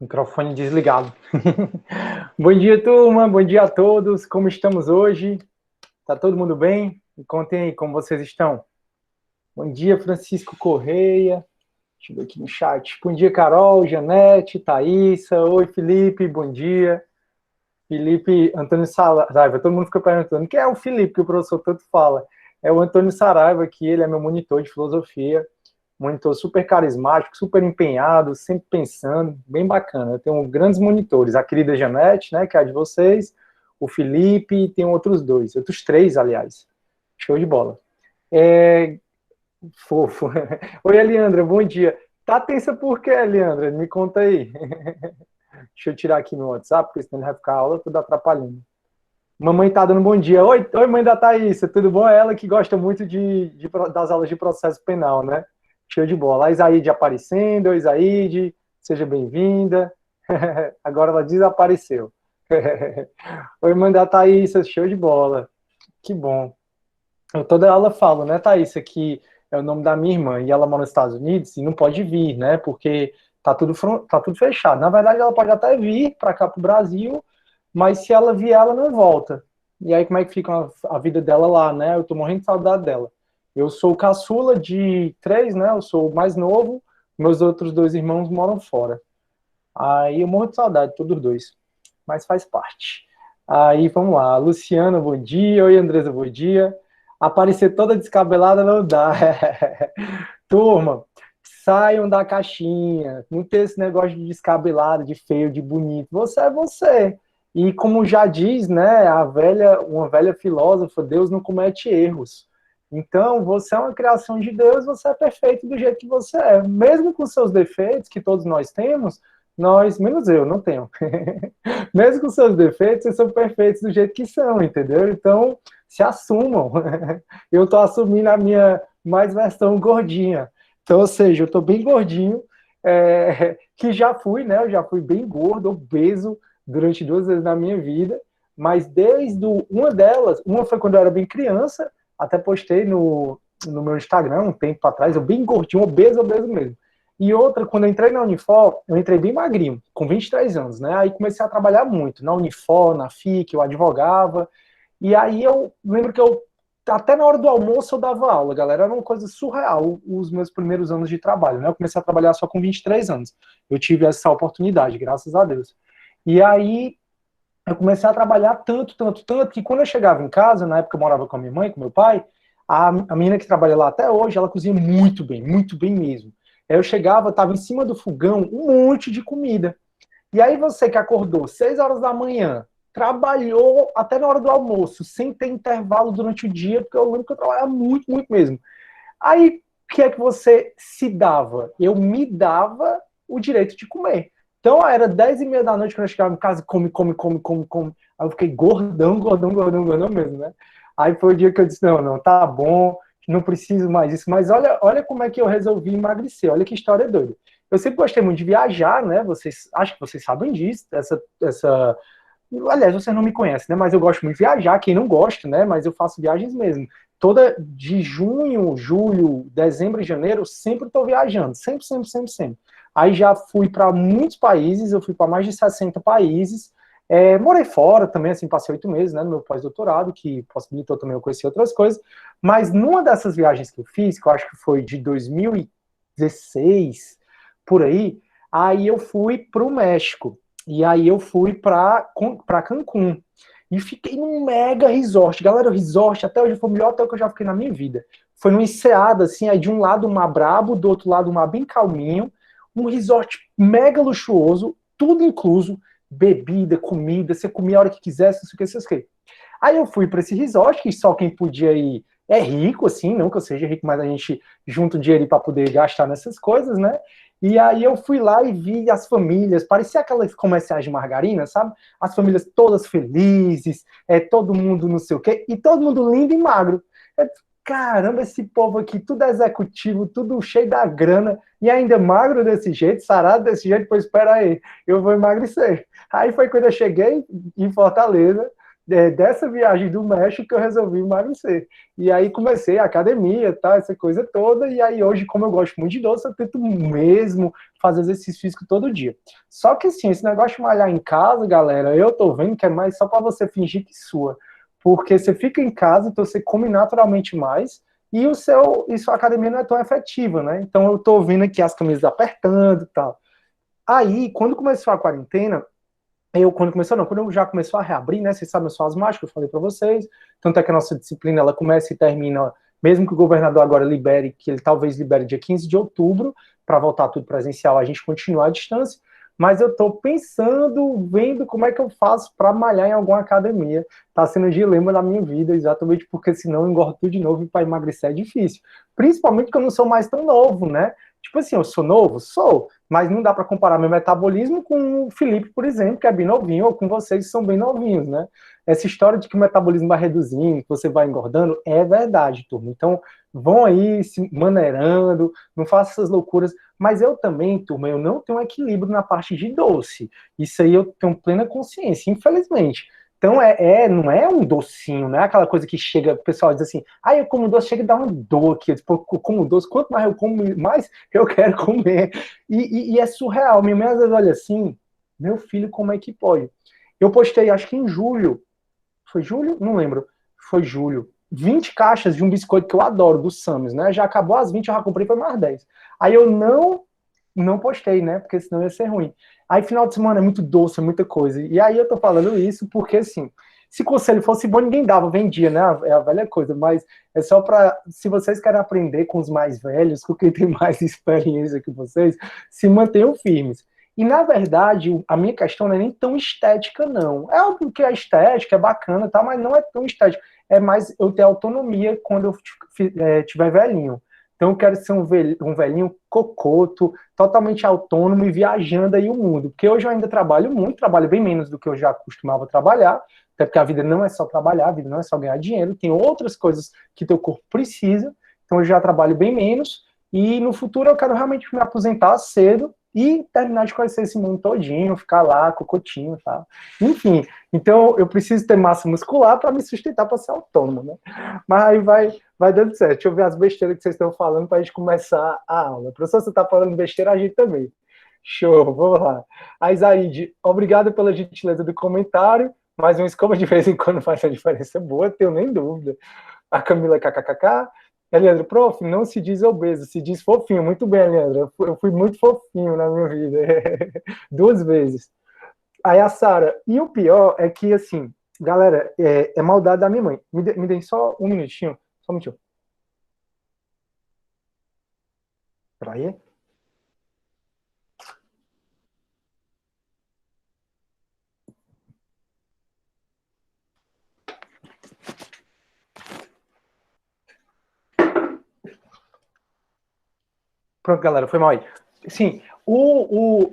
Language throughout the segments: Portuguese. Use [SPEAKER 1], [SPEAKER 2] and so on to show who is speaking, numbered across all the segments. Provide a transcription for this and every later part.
[SPEAKER 1] Microfone desligado. Bom dia, turma. Bom dia a todos. Como estamos hoje? Tá todo mundo bem? Me contem aí como vocês estão. Bom dia, Francisco Correia. Deixa eu ver aqui no chat. Bom dia, Carol, Janete, Thaísa. Oi, Felipe. Bom dia. Felipe Antônio Saraiva. Todo mundo fica perguntando quem é o Felipe, que o professor tanto fala. É o Antônio Saraiva, que ele é meu monitor de filosofia. Monitor super carismático, super empenhado, sempre pensando, bem bacana. Eu tenho grandes monitores, a querida Janete, né, que é a de vocês, o Felipe, e tem outros três, aliás. Show de bola. É, fofo. Oi, Eliandra, bom dia. Tá tensa por quê, Eliandra? Me conta aí. Deixa eu tirar aqui meu WhatsApp, porque senão ele vai ficar a aula toda atrapalhando. Mamãe tá dando bom dia. Oi, mãe da Thaísa, tudo bom? É ela que gosta muito das aulas de processo penal, né? Show de bola. A Isaíde aparecendo. Oi, Isaíde, seja bem-vinda. Agora ela desapareceu. Oi, mãe da Thaísa, show de bola. Que bom. Eu toda aula falo, né, Thaísa, que é o nome da minha irmã e ela mora nos Estados Unidos e não pode vir, né, porque tá tudo fechado. Na verdade, ela pode até vir para cá, para o Brasil, mas se ela vier, ela não volta. E aí, como é que fica a vida dela lá, né? Eu tô morrendo de saudade dela. Eu sou o caçula de três, né? Eu sou o mais novo, meus outros dois irmãos moram fora. Aí eu morro de saudade, todos dois, mas faz parte. Aí vamos lá, Luciana, bom dia. Oi, Andresa, bom dia. Aparecer toda descabelada não dá. Turma, saiam da caixinha. Não tem esse negócio de descabelado, de feio, de bonito. Você é você. E como já diz, né, uma velha filósofa, Deus não comete erros. Então, você é uma criação de Deus, você é perfeito do jeito que você é. Mesmo com seus defeitos, que todos nós temos, menos eu, não tenho. Mesmo com seus defeitos, vocês são perfeitos do jeito que são, entendeu? Então, se assumam. Eu tô assumindo a minha mais versão gordinha. Então, ou seja, eu tô bem gordinho, que já fui, né? Eu já fui bem gordo, obeso, durante 2 vezes na minha vida, mas uma foi quando eu era bem criança, até postei no meu Instagram um tempo atrás, eu bem gordinho, obeso mesmo. E outra, quando eu entrei na Unifor, eu entrei bem magrinho, com 23 anos, né? Aí comecei a trabalhar muito, na Unifor, na FIC, eu advogava, e aí eu lembro que até na hora do almoço eu dava aula, galera, era uma coisa surreal os meus primeiros anos de trabalho, né? Eu comecei a trabalhar só com 23 anos, eu tive essa oportunidade, graças a Deus. E aí eu comecei a trabalhar tanto, que quando eu chegava em casa, na época eu morava com a minha mãe, com meu pai, a menina que trabalha lá até hoje, ela cozinha muito bem mesmo. Aí eu chegava, tava em cima do fogão, um monte de comida. E aí você que acordou 6 horas da manhã, trabalhou até na hora do almoço, sem ter intervalo durante o dia, porque eu lembro que eu trabalhava muito mesmo. Aí, o que é que você se dava? Eu me dava o direito de comer. Então, era 10h30 da noite, quando eu chegava em casa, come. Aí eu fiquei gordão mesmo, né? Aí foi o dia que eu disse, não, tá bom, não preciso mais disso. Mas olha como é que eu resolvi emagrecer, olha que história doida. Eu sempre gostei muito de viajar, né? Acho que vocês sabem disso, aliás, você não me conhece, né? Mas eu gosto muito de viajar, quem não gosta, né? Mas eu faço viagens mesmo. Toda de junho, julho, dezembro e janeiro, sempre estou viajando. Sempre. Aí já fui para muitos países, eu fui para mais de 60 países. Morei fora também, assim, passei 8 meses, né, no meu pós-doutorado, que possibilitou também eu conhecer outras coisas. Mas numa dessas viagens que eu fiz, que eu acho que foi de 2016, por aí eu fui para o México. E aí eu fui para Cancún. E fiquei num mega resort. Galera, o resort até hoje foi o melhor hotel que eu já fiquei na minha vida. Foi numa enseada, assim, aí de um lado um mar brabo, do outro lado um mar bem calminho. Um resort mega luxuoso, tudo incluso. Bebida, comida, você comia a hora que quisesse, não sei o que, vocês que. Aí eu fui para esse resort, que só quem podia ir é rico, assim, não que eu seja rico, mas a gente junta o dinheiro para poder gastar nessas coisas, né? E aí eu fui lá e vi as famílias, parecia aquelas comerciais de margarina, sabe? As famílias todas felizes, todo mundo não sei o quê, e todo mundo lindo e magro. Caramba, esse povo aqui, tudo executivo, tudo cheio da grana, e ainda magro desse jeito, sarado desse jeito, pois espera aí, eu vou emagrecer. Aí foi quando eu cheguei em Fortaleza, dessa viagem do México que eu resolvi emagrecer. E aí comecei a academia, tá, essa coisa toda, e aí hoje, como eu gosto muito de doce, eu tento mesmo fazer exercício físico todo dia. Só que assim, esse negócio de malhar em casa, galera, eu tô vendo que é mais só para você fingir que sua. Porque você fica em casa, então você come naturalmente mais, e sua academia não é tão efetiva, né? Então eu tô vendo aqui as camisas apertando e tal. Aí, quando começou a quarentena, quando já começou a reabrir, né? Vocês sabem, eu sou asmático, eu falei para vocês. Tanto é que a nossa disciplina ela começa e termina, mesmo que o governador agora libere, que ele talvez libere dia 15 de outubro, para voltar tudo presencial, a gente continua à distância. Mas eu estou pensando, vendo como é que eu faço para malhar em alguma academia. Está sendo um dilema da minha vida, exatamente porque senão eu engordo tudo de novo e para emagrecer é difícil. Principalmente porque eu não sou mais tão novo, né? Tipo assim, eu sou novo? Sou, mas não dá para comparar meu metabolismo com o Felipe, por exemplo, que é bem novinho, ou com vocês que são bem novinhos, né? Essa história de que o metabolismo vai reduzindo, que você vai engordando, é verdade, turma. Então, vão aí se maneirando, não façam essas loucuras. Mas eu também, turma, eu não tenho equilíbrio na parte de doce. Isso aí eu tenho plena consciência, infelizmente. Então, não é um docinho, não é aquela coisa que chega, o pessoal diz assim, eu como doce, chega a dar uma dor aqui. Eu como doce, quanto mais eu como, mais eu quero comer. E é surreal. Minha mãe às vezes olha assim, meu filho, como é que pode? Eu postei, acho que em julho, foi julho? Não lembro. Foi julho. 20 caixas de um biscoito que eu adoro, do Sam's, né? Já acabou as 20, eu já comprei, foi mais 10. Aí eu não postei, né? Porque senão ia ser ruim. Aí final de semana é muito doce, é muita coisa. E aí eu tô falando isso porque, assim, se o conselho fosse bom, ninguém dava, vendia, né? É a velha coisa, mas é só para, se vocês querem aprender com os mais velhos, com quem tem mais experiência que vocês, se mantenham firmes. E, na verdade, a minha questão não é nem tão estética, não. É óbvio que a estética é bacana, tá? Mas não é tão estética. É mais eu ter autonomia quando eu tiver velhinho. Então, eu quero ser um velhinho cocoto, totalmente autônomo e viajando aí o mundo. Porque hoje eu ainda trabalho muito, trabalho bem menos do que eu já costumava trabalhar, até porque a vida não é só trabalhar, a vida não é só ganhar dinheiro, tem outras coisas que teu corpo precisa. Então, eu já trabalho bem menos. E no futuro eu quero realmente me aposentar cedo e terminar de conhecer esse mundo todinho, ficar lá, cocotinho, tá? Enfim, então eu preciso ter massa muscular para me sustentar para ser autônomo, né? Mas aí vai dando certo. Deixa eu ver as besteiras que vocês estão falando para a gente começar a aula. Professor, você está falando besteira, a gente também. Show, vamos lá. A Isaíde, obrigado pela gentileza do comentário, mas uma escova de vez em quando faz uma diferença boa, tenho nem dúvida. A Camila kkkk. Leandro, prof, não se diz obeso, se diz fofinho. Muito bem, Leandro. Eu fui muito fofinho na minha vida. 2 vezes. Aí a Sara, e o pior é que, assim, galera, é maldade da minha mãe. Me deem só um minutinho. Só um minutinho. Peraí. Pronto, galera, foi mal aí. Sim,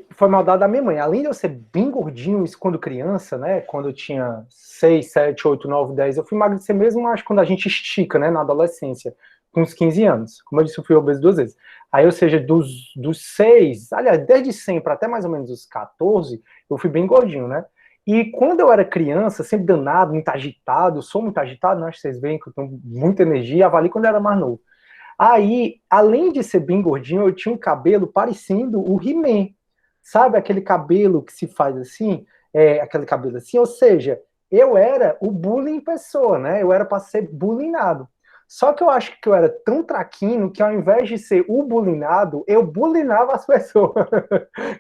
[SPEAKER 1] foi maldade da minha mãe. Além de eu ser bem gordinho, isso quando criança, né? Quando eu tinha 6, 7, 8, 9, 10, eu fui emagrecer mesmo, acho, quando a gente estica, né? Na adolescência, com uns 15 anos. Como eu disse, eu fui obeso 2 vezes. Aí, ou seja, dos 6, aliás, desde sempre até mais ou menos os 14, eu fui bem gordinho, né? E quando eu era criança, sempre danado, muito agitado, sou muito agitado, né? Acho que vocês veem que eu tenho muita energia, avali quando eu era mais novo. Aí, além de ser bem gordinho, eu tinha um cabelo parecendo o He-Man. Sabe aquele cabelo que se faz assim? Aquele cabelo assim? Ou seja, eu era o bullying em pessoa, né? Eu era para ser bullyingado. Só que eu acho que eu era tão traquino que ao invés de ser o bullyingado, eu bullyingava as pessoas.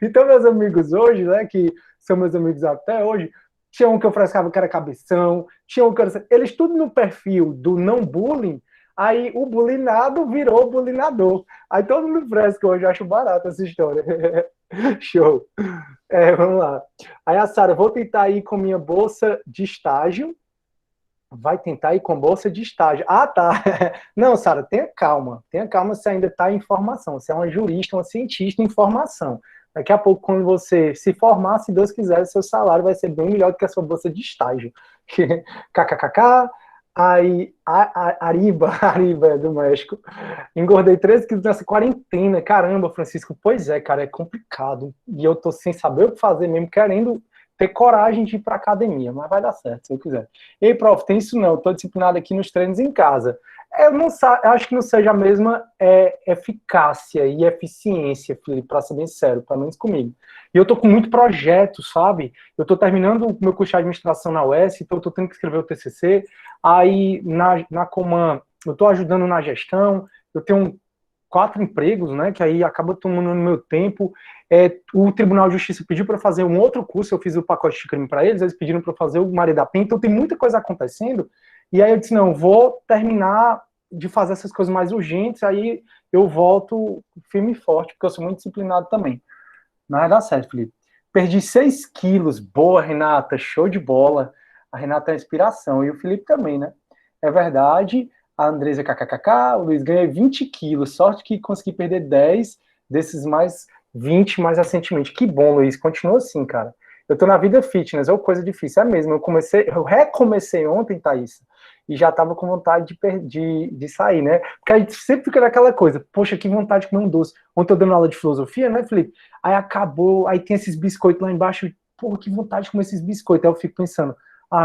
[SPEAKER 1] Então, meus amigos hoje, né, que são meus amigos até hoje, tinha um que eu frescava que era cabeção, tinha um que era... Eles tudo no perfil do não bullying. Aí o bulinado virou bulinador. Aí todo mundo fresca hoje, eu acho barato essa história. Show. Vamos lá. Aí a Sara, vou tentar ir com minha bolsa de estágio. Vai tentar ir com bolsa de estágio. Ah, tá. Não, Sara, tenha calma. Tenha calma, você ainda está em formação. Você é uma jurista, uma cientista em formação. Daqui a pouco, quando você se formar, se Deus quiser, seu salário vai ser bem melhor do que a sua bolsa de estágio. KKKK. Aí, Ariba é do México. Engordei 13 quilos nessa quarentena. Caramba, Francisco, pois é, cara, é complicado. E eu tô sem saber o que fazer mesmo, querendo ter coragem de ir para academia, mas vai dar certo, se eu quiser. Ei, prof, tem isso não, estou disciplinado aqui nos treinos em casa. Eu acho que não seja a mesma eficácia e eficiência, Felipe, para ser bem sério, pelo menos comigo. E eu estou com muito projeto, sabe? Eu estou terminando o meu curso de administração na UES, então eu estou tendo que escrever o TCC, aí na Coman eu estou ajudando na gestão, eu tenho 4 empregos, né, que aí acaba tomando no meu tempo. O Tribunal de Justiça pediu para fazer um outro curso, eu fiz o pacote de crime para eles pediram para fazer o Maria da Penha, então tem muita coisa acontecendo, e aí eu disse, não, vou terminar de fazer essas coisas mais urgentes, aí eu volto firme e forte, porque eu sou muito disciplinado também. Mas vai dar certo, Felipe. Perdi 6 quilos, boa, Renata, show de bola. A Renata é a inspiração, e o Felipe também, né? É verdade, a Andresa kkkk, o Luiz ganha 20 quilos, sorte que consegui perder 10 desses mais 20 mais recentemente. Que bom, Luiz, continua assim, cara. Eu tô na vida fitness, é uma coisa difícil, é mesmo. Eu recomecei ontem, Thaís, e já tava com vontade de sair, né? Porque a gente sempre fica naquela coisa, poxa, que vontade de comer um doce. Ontem eu dando aula de filosofia, né, Felipe? Aí acabou, aí tem esses biscoitos lá embaixo, porra, que vontade de comer esses biscoitos. Aí eu fico pensando,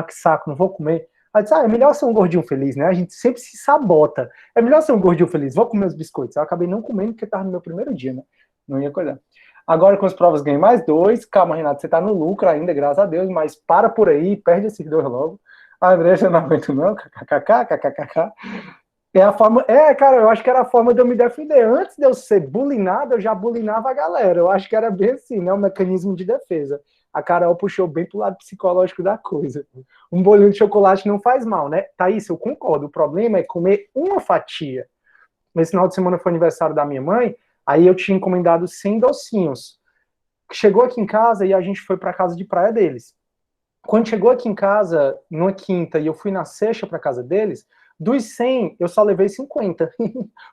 [SPEAKER 1] que saco, não vou comer. Aí disse, é melhor ser um gordinho feliz, né? A gente sempre se sabota. É melhor ser um gordinho feliz, vou comer os biscoitos. Eu acabei não comendo porque estava no meu primeiro dia, né? Não ia coisar. Agora com as provas ganhei mais 2. Calma, Renato, você tá no lucro ainda, graças a Deus, mas para por aí, perde esses 2 logo. A Andressa não aguento não, kkkk. É a forma, cara, eu acho que era a forma de eu me defender. Antes de eu ser bulinado, eu já bulinava a galera. Eu acho que era bem assim, né? Um mecanismo de defesa. A Carol puxou bem pro lado psicológico da coisa. Um bolinho de chocolate não faz mal, né? Thaís, eu concordo. O problema é comer uma fatia. Nesse final de semana foi aniversário da minha mãe, aí eu tinha encomendado 100 docinhos. Chegou aqui em casa e a gente foi para casa de praia deles. Quando chegou aqui em casa, numa quinta, e eu fui na sexta para casa deles, dos 100, eu só levei 50,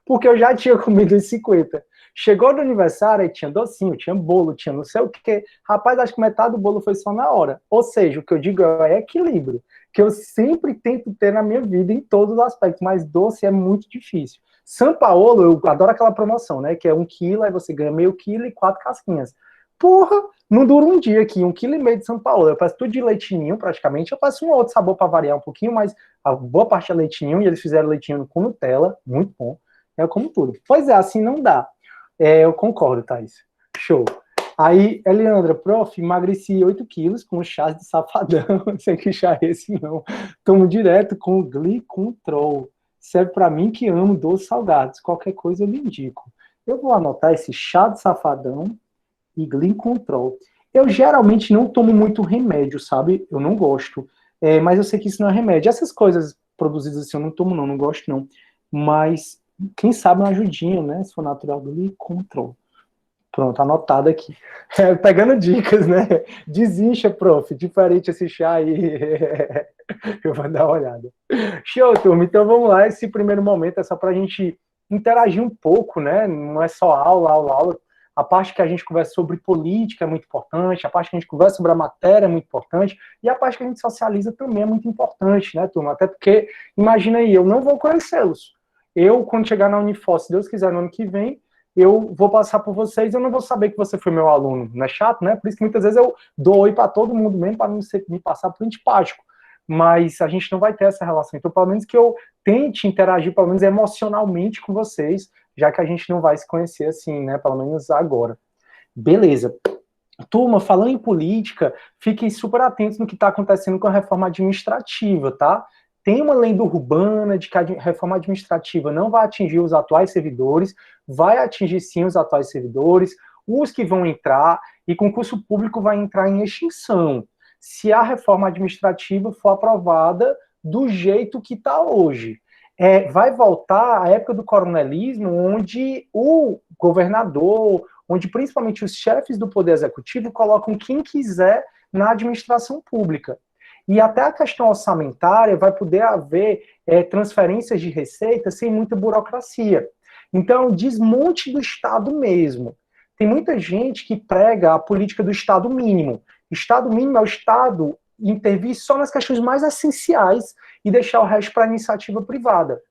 [SPEAKER 1] porque eu já tinha comido os 50. Chegou no aniversário, aí tinha docinho, tinha bolo, tinha não sei o quê. Rapaz, acho que metade do bolo foi só na hora. Ou seja, o que eu digo é equilíbrio, que eu sempre tento ter na minha vida em todos os aspectos, mas doce é muito difícil. São Paulo, eu adoro aquela promoção, né? Que é 1 quilo, aí você ganha meio quilo e 4 casquinhas. Porra, não dura um dia aqui, 1,5 kg de São Paulo. Eu peço tudo de leitinho, praticamente. Eu peço um outro sabor para variar um pouquinho, mas a boa parte é leitinho, e eles fizeram leitinho com Nutella, muito bom. Eu como tudo. Pois é, assim não dá. Eu concordo, Thaís. Show. Aí, Eliandra, prof, emagreci 8 quilos com chá de safadão. Não sei que chá é esse, não. Tomo direto com o Glicontrol. Serve para mim que amo doces salgados. Qualquer coisa eu lhe indico. Eu vou anotar esse chá de safadão e Glicontrol. Eu geralmente não tomo muito remédio, sabe? Eu não gosto. Mas eu sei que isso não é remédio. Essas coisas produzidas assim eu não tomo, não gosto, não. Mas quem sabe uma ajudinha, né? Se for natural, Glicontrol. Pronto, anotado aqui. Pegando dicas, né? Desincha, prof. Diferente esse chá aí. Eu vou dar uma olhada. Show, turma. Então vamos lá. Esse primeiro momento é só para a gente interagir um pouco, né? Não é só aula, aula, aula. A parte que a gente conversa sobre política é muito importante, a parte que a gente conversa sobre a matéria é muito importante, e a parte que a gente socializa também é muito importante, né, turma? Até porque, imagina aí, eu não vou conhecê-los. Eu, quando chegar na Unifor, se Deus quiser, no ano que vem, eu vou passar por vocês, eu não vou saber que você foi meu aluno. Não é chato, né? Por isso que muitas vezes eu dou oi para todo mundo mesmo, para não me passar por antipático. Mas a gente não vai ter essa relação. Então, pelo menos que eu tente interagir, pelo menos emocionalmente com vocês, já que a gente não vai se conhecer assim, né? Pelo menos agora. Beleza. Turma, falando em política, fiquem super atentos no que está acontecendo com a reforma administrativa, tá? Tem uma lenda urbana de que a reforma administrativa não vai atingir os atuais servidores, vai atingir sim os atuais servidores, os que vão entrar, e concurso público vai entrar em extinção, se a reforma administrativa for aprovada do jeito que está hoje. Vai voltar à época do coronelismo, onde o governador, onde principalmente os chefes do poder executivo colocam quem quiser na administração pública. E até a questão orçamentária vai poder haver transferências de receita sem muita burocracia. Então, desmonte do Estado mesmo. Tem muita gente que prega a política do Estado mínimo. Estado mínimo é o Estado intervir só nas questões mais essenciais e deixar o resto para a iniciativa privada.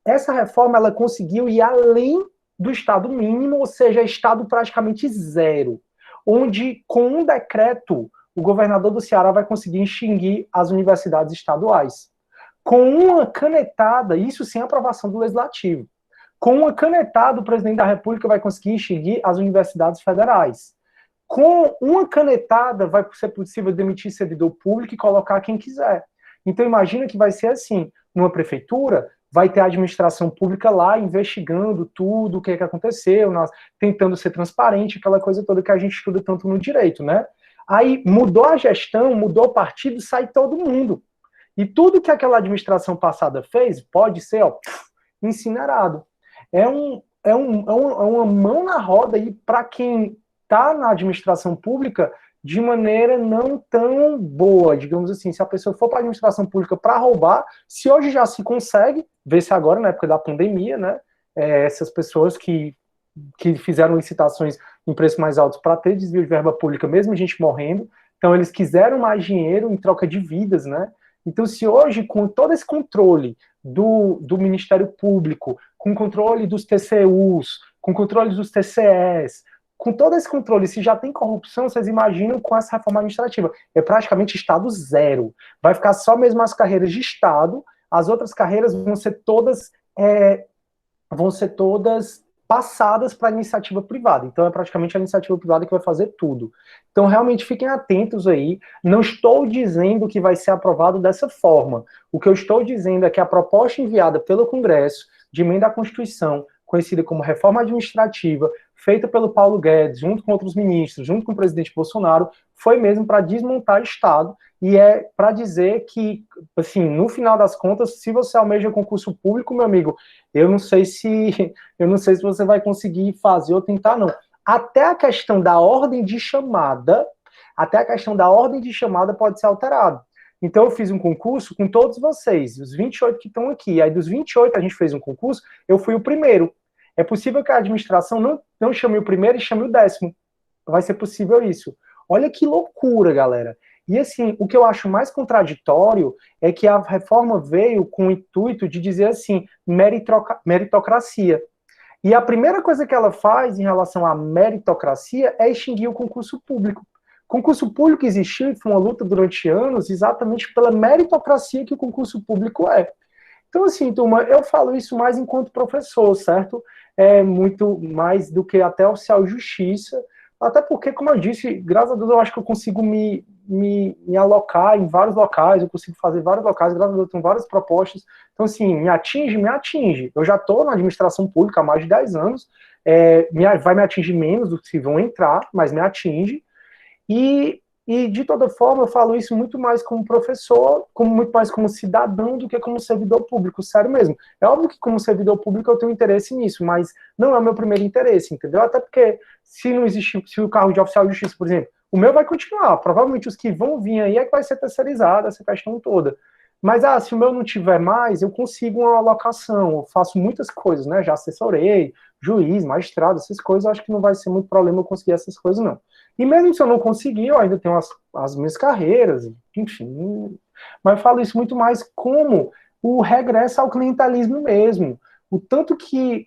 [SPEAKER 1] Essa reforma ela conseguiu ir além do Estado mínimo, ou seja, Estado praticamente zero, onde com um decreto o governador do Ceará vai conseguir extinguir as universidades estaduais. Com uma canetada, isso sem aprovação do Legislativo, com uma canetada, o presidente da República vai conseguir extinguir as universidades federais. Com uma canetada, vai ser possível demitir servidor público e colocar quem quiser. Então, imagina que vai ser assim, numa prefeitura, vai ter a administração pública lá investigando tudo, o que aconteceu, tentando ser transparente, aquela coisa toda que a gente estuda tanto no direito, né? Aí mudou a gestão, mudou o partido, sai todo mundo. E tudo que aquela administração passada fez pode ser incinerado. É uma mão na roda aí para quem está na administração pública de maneira não tão boa, digamos assim. Se a pessoa for para a administração pública para roubar, se hoje já se consegue, vê se agora, na época da pandemia, né, essas pessoas que fizeram licitações em preços mais altos para ter desvio de verba pública, mesmo gente morrendo, então eles quiseram mais dinheiro em troca de vidas, né? Então, se hoje, com todo esse controle do Ministério Público, com controle dos TCUs, com controle dos TCEs, com todo esse controle, se já tem corrupção, vocês imaginam com essa reforma administrativa. É praticamente Estado zero. Vai ficar só mesmo as carreiras de Estado, as outras carreiras vão ser todas passadas para a iniciativa privada. Então, é praticamente a iniciativa privada que vai fazer tudo. Então, realmente, fiquem atentos aí. Não estou dizendo que vai ser aprovado dessa forma. O que eu estou dizendo é que a proposta enviada pelo Congresso de emenda à Constituição, conhecida como reforma administrativa, feita pelo Paulo Guedes, junto com outros ministros, junto com o presidente Bolsonaro, foi mesmo para desmontar o Estado, e é para dizer que, assim, no final das contas, se você almeja concurso público, meu amigo, eu não sei se você vai conseguir fazer ou tentar, não. Até a questão da ordem de chamada pode ser alterada. Então, eu fiz um concurso com todos vocês, os 28 que estão aqui. Aí, dos 28, a gente fez um concurso, eu fui o primeiro. É possível que a administração não chame o primeiro e chame o 10º. Vai ser possível isso. Olha que loucura, galera. E, assim, o que eu acho mais contraditório é que a reforma veio com o intuito de dizer, assim, meritocracia. E a primeira coisa que ela faz em relação à meritocracia é extinguir o concurso público. Concurso público existiu e foi uma luta durante anos exatamente pela meritocracia que o concurso público é. Então, assim, turma, eu falo isso mais enquanto professor, certo? É muito mais do que até oficial de justiça, até porque, como eu disse, graças a Deus eu acho que eu consigo me alocar em vários locais, eu consigo fazer vários locais, graças a Deus eu tenho várias propostas. Então, assim, me atinge. Eu já estou na administração pública há mais de 10 anos, vai me atingir menos do que vão entrar, mas me atinge. E de toda forma, eu falo isso muito mais como professor, muito mais como cidadão do que como servidor público, sério mesmo. É óbvio que como servidor público eu tenho interesse nisso, mas não é o meu primeiro interesse, entendeu? Até porque se não existir, se o cargo de oficial de justiça, por exemplo, o meu vai continuar, provavelmente os que vão vir aí é que vai ser terceirizado, essa questão toda. Mas, se o meu não tiver mais, eu consigo uma alocação, eu faço muitas coisas, né? Já assessorei, juiz, magistrado, essas coisas, acho que não vai ser muito problema eu conseguir essas coisas, não. E mesmo se eu não conseguir, eu ainda tenho as minhas carreiras, enfim. Mas eu falo isso muito mais como o regresso ao clientelismo mesmo. O tanto que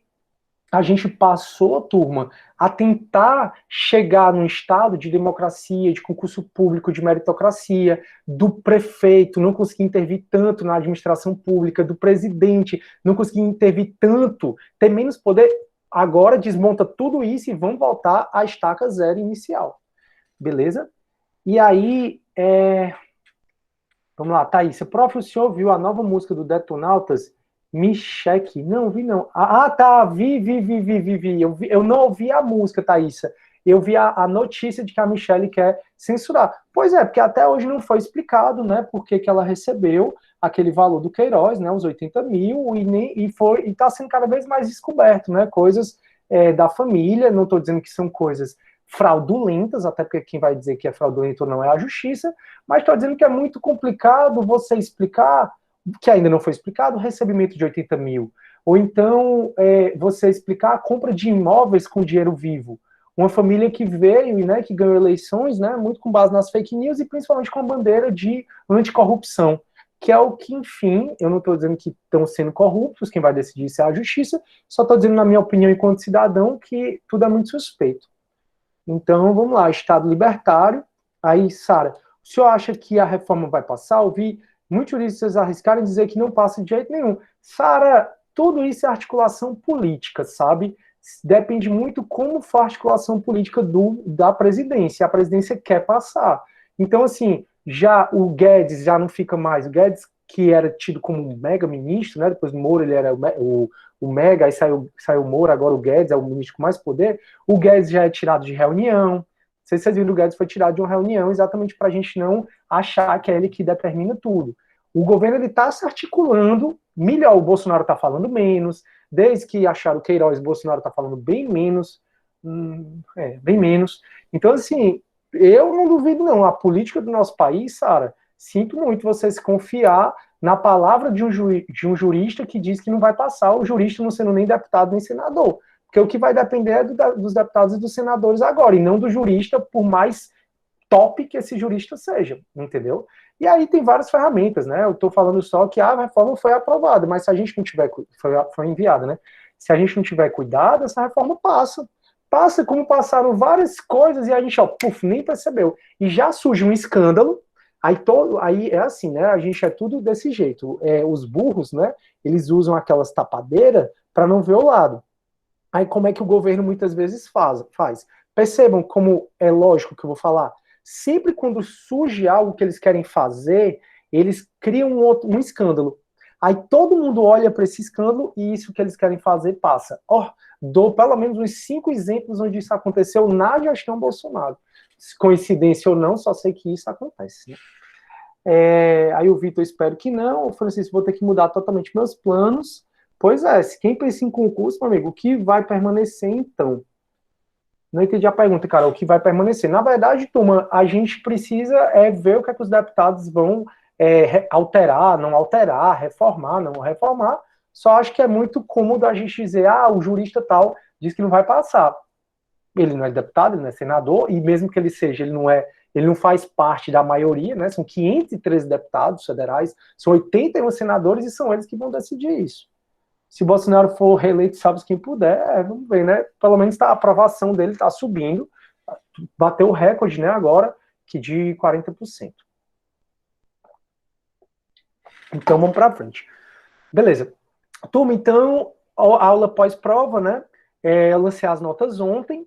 [SPEAKER 1] a gente passou, turma, a tentar chegar num estado de democracia, de concurso público, de meritocracia, do prefeito não conseguir intervir tanto na administração pública, do presidente não conseguir intervir tanto, ter menos poder. Agora desmonta tudo isso e vamos voltar à estaca zero inicial. Beleza? E aí, vamos lá, Thaís. Prof, o senhor viu a nova música do Detonautas? Me cheque. Não, vi não. Tá, vi. Eu não ouvi a música, Thaís. Eu vi a notícia de que a Michelle quer censurar. Pois é, porque até hoje não foi explicado, né, por que ela recebeu aquele valor do Queiroz, né, os 80 mil, e está sendo cada vez mais descoberto, né, coisas da família, não estou dizendo que são coisas fraudulentas, até porque quem vai dizer que é fraudulento ou não é a justiça, mas estou dizendo que é muito complicado você explicar, que ainda não foi explicado, o recebimento de 80 mil, ou então você explicar a compra de imóveis com dinheiro vivo. Uma família que veio, né, que ganhou eleições, né, muito com base nas fake news e principalmente com a bandeira de anticorrupção, que é o que, enfim, eu não estou dizendo que estão sendo corruptos, quem vai decidir isso é a justiça, só estou dizendo, na minha opinião, enquanto cidadão, que tudo é muito suspeito. Então, vamos lá, Estado libertário, Aí, Sara, o senhor acha que a reforma vai passar? Eu vi muitos juristas arriscarem dizer que não passa de jeito nenhum. Sara, tudo isso é articulação política, sabe? Depende muito como for a articulação política da presidência. A presidência quer passar. Então, assim, já o Guedes já não fica mais. O Guedes, que era tido como um mega ministro, né? Depois do Moro, ele era o mega, aí saiu o Moro, agora o Guedes é o ministro com mais poder. O Guedes já é tirado de reunião. Não sei se vocês viram, o Guedes foi tirado de uma reunião exatamente para a gente não achar que é ele que determina tudo. O governo está se articulando melhor. O Bolsonaro está falando menos. Desde que acharam o Queiroz, o Bolsonaro está falando bem menos. Bem menos. Então, assim, eu não duvido, não. A política do nosso país, Sara, sinto muito você se confiar na palavra de um jurista que diz que não vai passar, o jurista não sendo nem deputado nem senador. Porque o que vai depender é dos deputados e dos senadores agora, e não do jurista, por mais top que esse jurista seja, entendeu? E aí tem várias ferramentas, né? Eu estou falando só que a reforma foi aprovada, mas se a gente não tiver, foi enviada, né? Se a gente não tiver cuidado, essa reforma passa. Passa como passaram várias coisas e a gente, nem percebeu. E já surge um escândalo, aí é assim, né? A gente é tudo desse jeito. Os burros, né? Eles usam aquelas tapadeiras para não ver o lado. Aí como é que o governo muitas vezes faz? Percebam como é lógico que eu vou falar. Sempre quando surge algo que eles querem fazer, eles criam um escândalo. Aí todo mundo olha para esse escândalo e isso que eles querem fazer passa. Dou pelo menos uns 5 exemplos onde isso aconteceu na gestão Bolsonaro. Coincidência ou não, só sei que isso acontece. Né? Aí o Vitor, espero que não. O Francisco, vou ter que mudar totalmente meus planos. Pois é, se quem pensa em concurso, meu amigo, o que vai permanecer então? Não entendi a pergunta, cara. O que vai permanecer? Na verdade, turma, a gente precisa ver o que é que os deputados vão alterar, não alterar, reformar, não reformar. Só acho que é muito cômodo a gente dizer, o jurista tal diz que não vai passar. Ele não é deputado, ele não é senador, e mesmo que ele seja, ele não faz parte da maioria, né? São 513 deputados federais, são 81 senadores e são eles que vão decidir isso. Se o Bolsonaro for reeleito, sabe quem puder, vamos ver, né? Pelo menos a aprovação dele está subindo, bateu o recorde, né, agora, que de 40%. Então, vamos para frente. Beleza. Turma, então, a aula pós-prova, né? Eu lancei as notas ontem.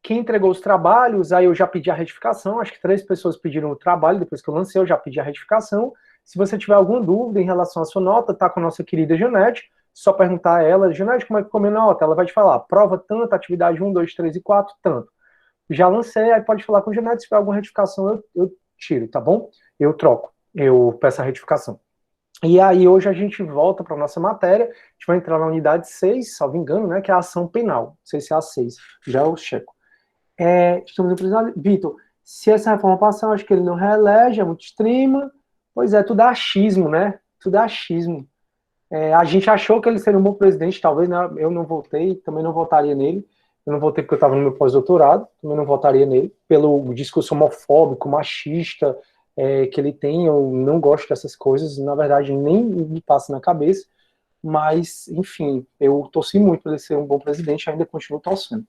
[SPEAKER 1] Quem entregou os trabalhos, aí eu já pedi a retificação, acho que 3 pessoas pediram o trabalho, depois que eu lancei, eu já pedi a retificação. Se você tiver alguma dúvida em relação à sua nota, tá com a nossa querida Janete, só perguntar a ela, Janete, como é que ficou minha nota? Ela vai te falar, prova tanto, atividade 1, 2, 3 e 4, tanto. Já lancei, aí pode falar com a Janete, se tiver alguma retificação, eu tiro, tá bom? Eu troco, eu peço a retificação. E aí hoje a gente volta para a nossa matéria, a gente vai entrar na unidade 6, salvo engano, né, que é a ação penal, não sei se é a 6, já eu checo. Estamos apresentando, Vitor, se essa reforma passar, eu acho que ele não reelege, é muito extrema, pois é, tudo é achismo, né, tudo é achismo. A gente achou que ele seria um bom presidente, talvez, né? Eu não votei, também não votaria nele. Eu não votei porque eu estava no meu pós-doutorado, também não votaria nele, pelo discurso homofóbico, machista que ele tem. Eu não gosto dessas coisas, na verdade, nem me passa na cabeça, mas, enfim, eu torci muito para ele ser um bom presidente, ainda continuo torcendo.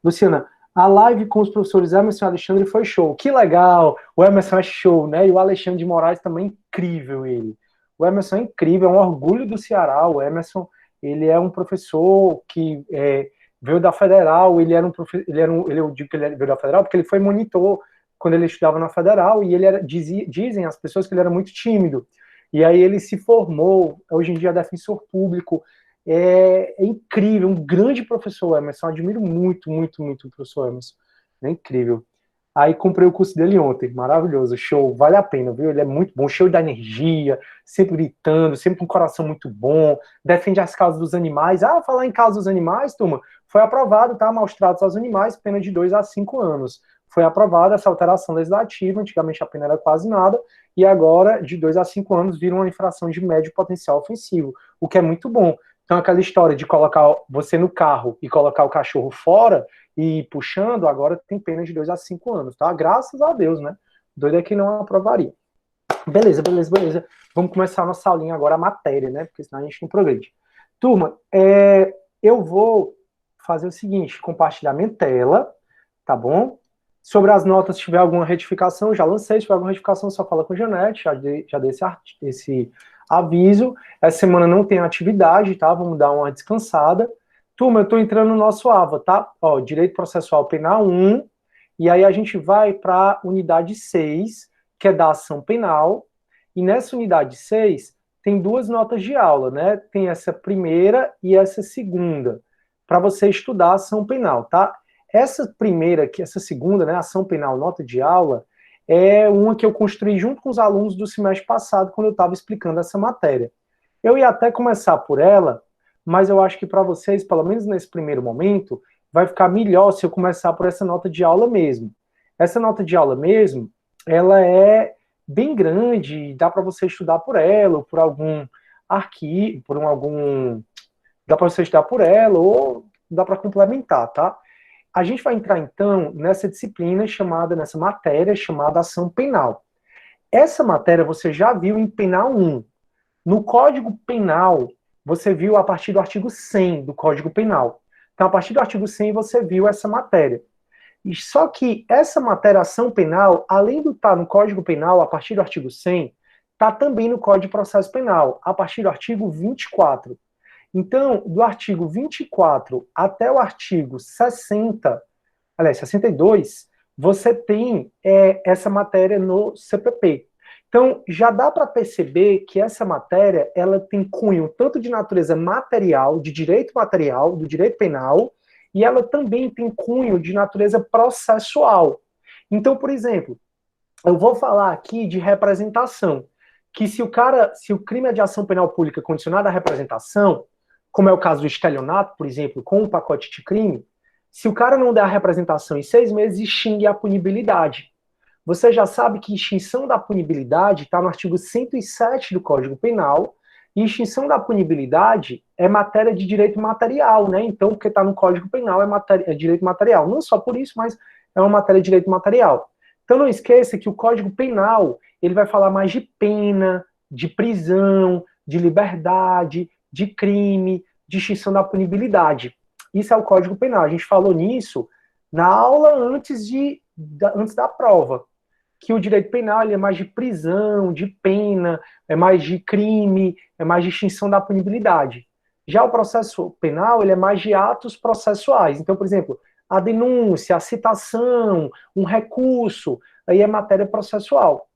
[SPEAKER 1] Luciana, a live com os professores Emerson e Alexandre foi show. Que legal! O Emerson é show, né? E o Alexandre de Moraes também incrível, ele. O Emerson é incrível, é um orgulho do Ceará. O Emerson, ele é um professor que veio da Federal, eu digo que ele veio da Federal porque ele foi monitor quando ele estudava na Federal e dizem as pessoas que ele era muito tímido. E aí ele se formou, hoje em dia é defensor público. É incrível, um grande professor Emerson, admiro muito, muito, muito o professor Emerson, é incrível. Aí comprei o curso dele ontem, maravilhoso, show, vale a pena, viu? Ele é muito bom, cheio de energia, sempre gritando, sempre com um coração muito bom, defende as causas dos animais. Falar em causa dos animais, turma, foi aprovado, tá? Maus tratos aos animais, pena de 2 a 5 anos. Foi aprovada essa alteração legislativa, antigamente a pena era quase nada, e agora, de 2 a 5 anos, vira uma infração de médio potencial ofensivo, o que é muito bom. Então, aquela história de colocar você no carro e colocar o cachorro fora e ir puxando, agora tem pena de 2 a 5 anos, tá? Graças a Deus, né? Doido é que não aprovaria. Beleza, beleza, beleza. Vamos começar a nossa aulinha agora, a matéria, né? Porque senão a gente não progride. Turma, eu vou fazer o seguinte, compartilhar minha tela, tá bom? Sobre as notas, se tiver alguma retificação, já lancei. Se tiver alguma retificação, só fala com a Janete, já dei esse aviso. Essa semana não tem atividade, tá? Vamos dar uma descansada. Turma, eu estou entrando no nosso AVA, tá? Ó, Direito Processual Penal 1, e aí a gente vai para a unidade 6, que é da ação penal, e nessa unidade 6 tem duas notas de aula, né? Tem essa primeira e essa segunda, para você estudar a ação penal, tá? Essa primeira, essa segunda, né, ação penal, nota de aula, é uma que eu construí junto com os alunos do semestre passado, quando eu estava explicando essa matéria. Eu ia até começar por ela, mas eu acho que para vocês, pelo menos nesse primeiro momento, vai ficar melhor se eu começar por essa nota de aula mesmo. Essa nota de aula mesmo, ela é bem grande, dá para você estudar por ela, ou por algum arquivo, dá para você estudar por ela, ou dá para complementar, tá? A gente vai entrar, então, nessa disciplina chamada, nessa matéria chamada ação penal. Essa matéria você já viu em Penal 1. No Código Penal, você viu a partir do artigo 100 do Código Penal. Então, a partir do artigo 100, você viu essa matéria. E só que essa matéria, ação penal, além de estar no Código Penal, a partir do artigo 100, está também no Código de Processo Penal, a partir do artigo 24. Então, do artigo 24 até o artigo 60, aliás, 62, você tem essa matéria no CPP. Então, já dá para perceber que essa matéria, ela tem cunho tanto de natureza material, de direito material, do direito penal, e ela também tem cunho de natureza processual. Então, por exemplo, eu vou falar aqui de representação, que se o crime é de ação penal pública condicionado à representação, como é o caso do estelionato, por exemplo, com um pacote de crime, se o cara não der a representação em 6 meses, extingue a punibilidade. Você já sabe que extinção da punibilidade está no artigo 107 do Código Penal, e extinção da punibilidade é matéria de direito material, né? Então, porque está no Código Penal é direito material. Não só por isso, mas é uma matéria de direito material. Então, não esqueça que o Código Penal, ele vai falar mais de pena, de prisão, de liberdade, de crime, de extinção da punibilidade. Isso é o Código Penal. A gente falou nisso na aula antes da prova, que o direito penal ele é mais de prisão, de pena, é mais de crime, é mais de extinção da punibilidade. Já o processo penal ele é mais de atos processuais. Então, por exemplo, a denúncia, a citação, um recurso, aí é matéria processual.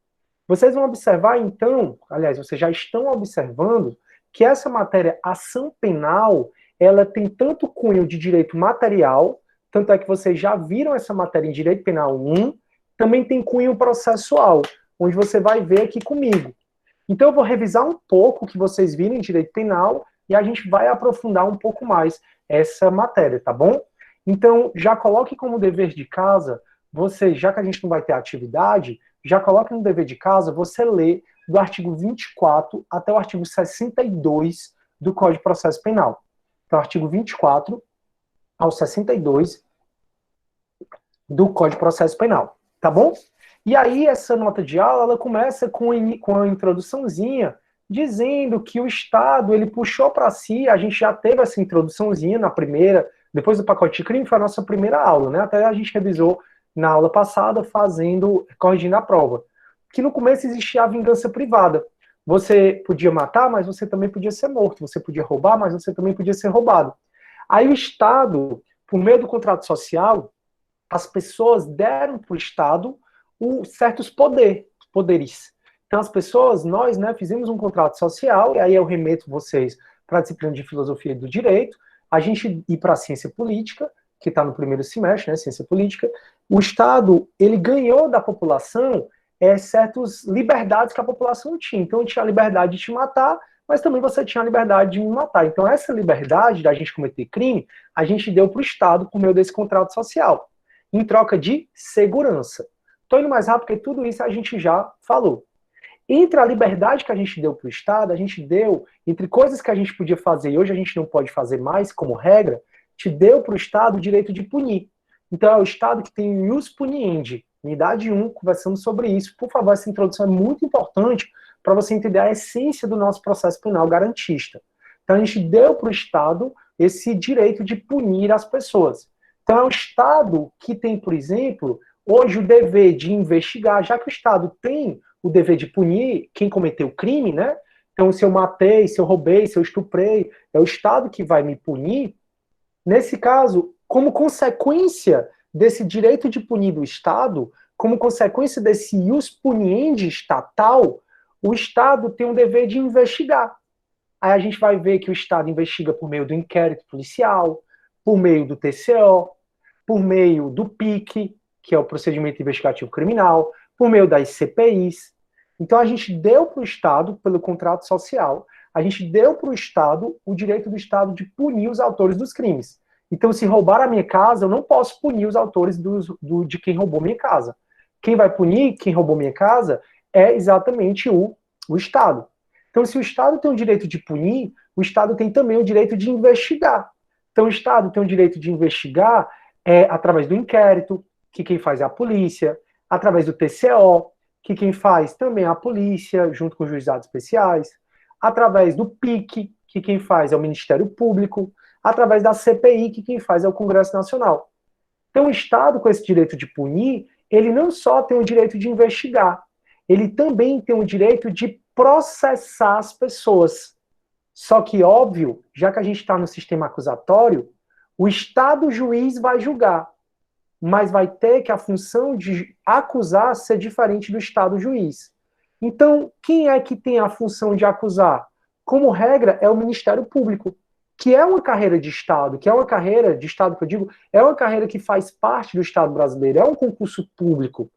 [SPEAKER 1] Vocês vão observar, então, aliás, vocês já estão observando que essa matéria ação penal, ela tem tanto cunho de direito material, tanto é que vocês já viram essa matéria em Direito Penal 1, também tem cunho processual, onde você vai ver aqui comigo. Então eu vou revisar um pouco o que vocês viram em Direito Penal e a gente vai aprofundar um pouco mais essa matéria, tá bom? Então já coloque como dever de casa, você, já que a gente não vai ter atividade, já coloque no dever de casa você ler do artigo 24 até o artigo 62 do Código de Processo Penal. Então, artigo 24 ao 62 do Código de Processo Penal, tá bom? E aí, essa nota de aula, ela começa com a introduçãozinha, dizendo que o Estado, ele puxou para si, a gente já teve essa introduçãozinha na primeira, depois do pacote de crime, foi a nossa primeira aula, né? Até a gente revisou na aula passada, corrigindo a prova. Que no começo existia a vingança privada. Você podia matar, mas você também podia ser morto. Você podia roubar, mas você também podia ser roubado. Aí o Estado, por meio do contrato social, as pessoas deram para o Estado certos poderes. Então as pessoas, nós, né, fizemos um contrato social, e aí eu remeto vocês para a disciplina de filosofia do direito, a gente ir para a ciência política, que está no primeiro semestre, né, ciência política. O Estado, ele ganhou da população certas liberdades que a população tinha. Então, tinha a liberdade de te matar, mas também você tinha a liberdade de me matar. Então, essa liberdade da gente cometer crime, a gente deu para o Estado por meio desse contrato social, em troca de segurança. Estou indo mais rápido, porque tudo isso a gente já falou. Entre a liberdade que a gente deu para o Estado, a gente deu, entre coisas que a gente podia fazer e hoje a gente não pode fazer mais, como regra, te deu para o Estado o direito de punir. Então, é o Estado que tem o ius puniendi. Unidade 1, conversamos sobre isso. Por favor, essa introdução é muito importante para você entender a essência do nosso processo penal garantista. Então, a gente deu para o Estado esse direito de punir as pessoas. Então, é o Estado que tem, por exemplo, hoje o dever de investigar, já que o Estado tem o dever de punir quem cometeu o crime, né? Então, se eu matei, se eu roubei, se eu estuprei, é o Estado que vai me punir. Nesse caso, como consequência desse direito de punir do Estado, como consequência desse ius puniendi estatal, o Estado tem o dever de investigar. Aí a gente vai ver que o Estado investiga por meio do inquérito policial, por meio do TCO, por meio do PIC, que é o procedimento investigativo criminal, por meio das CPIs. Então a gente deu para o Estado, pelo contrato social, a gente deu para o Estado o direito do Estado de punir os autores dos crimes. Então, se roubar a minha casa, eu não posso punir os autores de quem roubou minha casa. Quem vai punir quem roubou minha casa é exatamente o Estado. Então, se o Estado tem o direito de punir, o Estado tem também o direito de investigar. Então, o Estado tem o direito de investigar através do inquérito, que quem faz é a polícia, através do TCO, que quem faz também é a polícia, junto com os juizados especiais, através do PIC, que quem faz é o Ministério Público, através da CPI, que quem faz é o Congresso Nacional. Então, o Estado, com esse direito de punir, ele não só tem o direito de investigar, ele também tem o direito de processar as pessoas. Só que, óbvio, já que a gente está no sistema acusatório, o Estado juiz vai julgar, mas vai ter que a função de acusar ser diferente do Estado juiz. Então, quem é que tem a função de acusar? Como regra, é o Ministério Público, que é uma carreira de Estado, que é uma carreira de Estado que eu digo, é uma carreira que faz parte do Estado brasileiro, é um concurso público.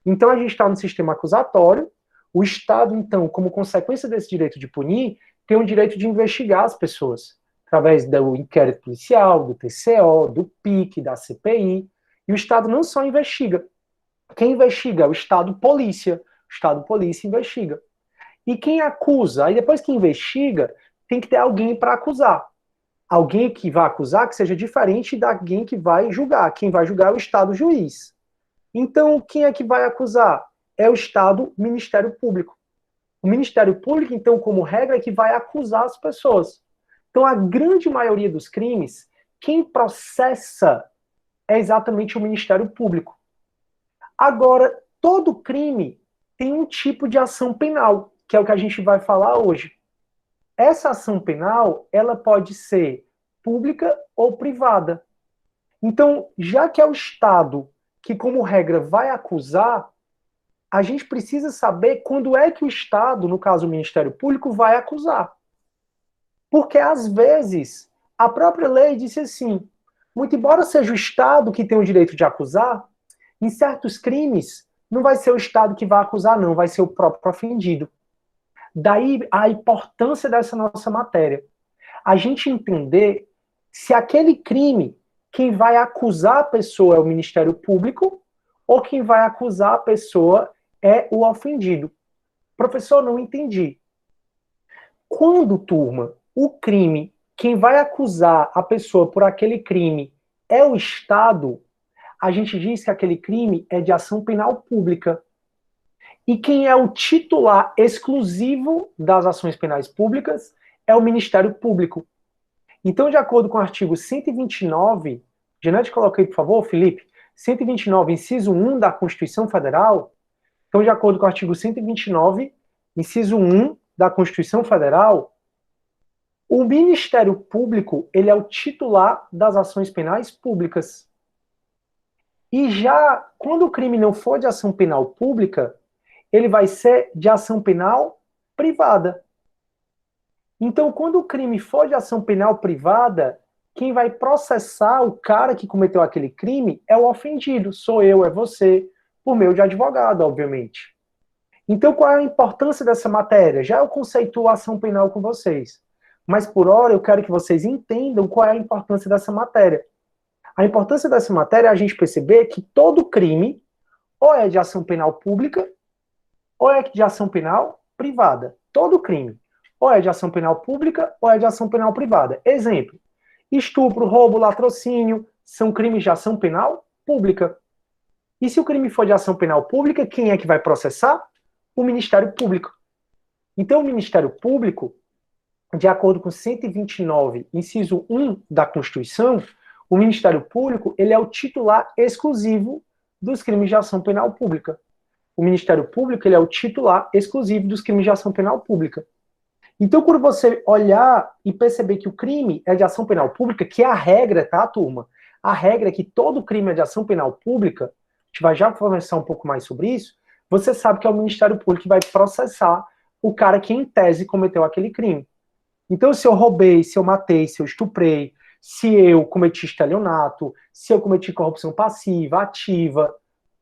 [SPEAKER 1] Então, a gente está no sistema acusatório, o Estado, então, como consequência desse direito de punir, tem o direito de investigar as pessoas, através do inquérito policial, do TCO, do PIC, da CPI, e o Estado não só investiga. Quem investiga é o Estado Polícia. O Estado Polícia investiga. E quem acusa? Aí depois que investiga, tem que ter alguém para acusar. Alguém que vai acusar que seja diferente de alguém que vai julgar. Quem vai julgar é o Estado juiz. Então, quem é que vai acusar? É o Estado Ministério Público. O Ministério Público, então, como regra, é que vai acusar as pessoas. Então, a grande maioria dos crimes, quem processa é exatamente o Ministério Público. Agora, todo crime tem um tipo de ação penal, que é o que a gente vai falar hoje. Essa ação penal, ela pode ser pública ou privada. Então, já que é o Estado que, como regra, vai acusar, a gente precisa saber quando é que o Estado, no caso o Ministério Público, vai acusar. Porque, às vezes, a própria lei disse assim, muito embora seja o Estado que tem o direito de acusar, em certos crimes, não vai ser o Estado que vai acusar, não, vai ser o próprio ofendido. Daí a importância dessa nossa matéria. A gente entender se aquele crime, quem vai acusar a pessoa é o Ministério Público ou quem vai acusar a pessoa é o ofendido. Professor, não entendi. Quando, turma, o crime, quem vai acusar a pessoa por aquele crime é o Estado, a gente diz que aquele crime é de ação penal pública. E quem é o titular exclusivo das ações penais públicas é o Ministério Público. Então, de acordo com o artigo 129, Janete, coloca aí, por favor, Felipe, 129, inciso 1 da Constituição Federal, então, de acordo com o artigo 129, inciso 1 da Constituição Federal, o Ministério Público, ele é o titular das ações penais públicas. E já, quando o crime não for de ação penal pública, ele vai ser de ação penal privada. Então, quando o crime for de ação penal privada, quem vai processar o cara que cometeu aquele crime é o ofendido, sou eu, é você, por meio de advogado, obviamente. Então, qual é a importância dessa matéria? Já eu conceituo a ação penal com vocês, mas por hora eu quero que vocês entendam qual é a importância dessa matéria. A importância dessa matéria é a gente perceber que todo crime ou é de ação penal pública ou é de ação penal privada. Todo crime. Ou é de ação penal pública ou é de ação penal privada. Exemplo, estupro, roubo, latrocínio são crimes de ação penal pública. E se o crime for de ação penal pública, quem é que vai processar? O Ministério Público. Então, o Ministério Público, de acordo com 129, inciso 1 da Constituição, o Ministério Público ele é o titular exclusivo dos crimes de ação penal pública. O Ministério Público ele é o titular exclusivo dos crimes de ação penal pública. Então, quando você olhar e perceber que o crime é de ação penal pública, que é a regra, tá, turma? A regra é que todo crime é de ação penal pública, a gente vai já conversar um pouco mais sobre isso, você sabe que é o Ministério Público que vai processar o cara que, em tese, cometeu aquele crime. Então, se eu roubei, se eu matei, se eu estuprei, se eu cometi estelionato, se eu cometi corrupção passiva, ativa,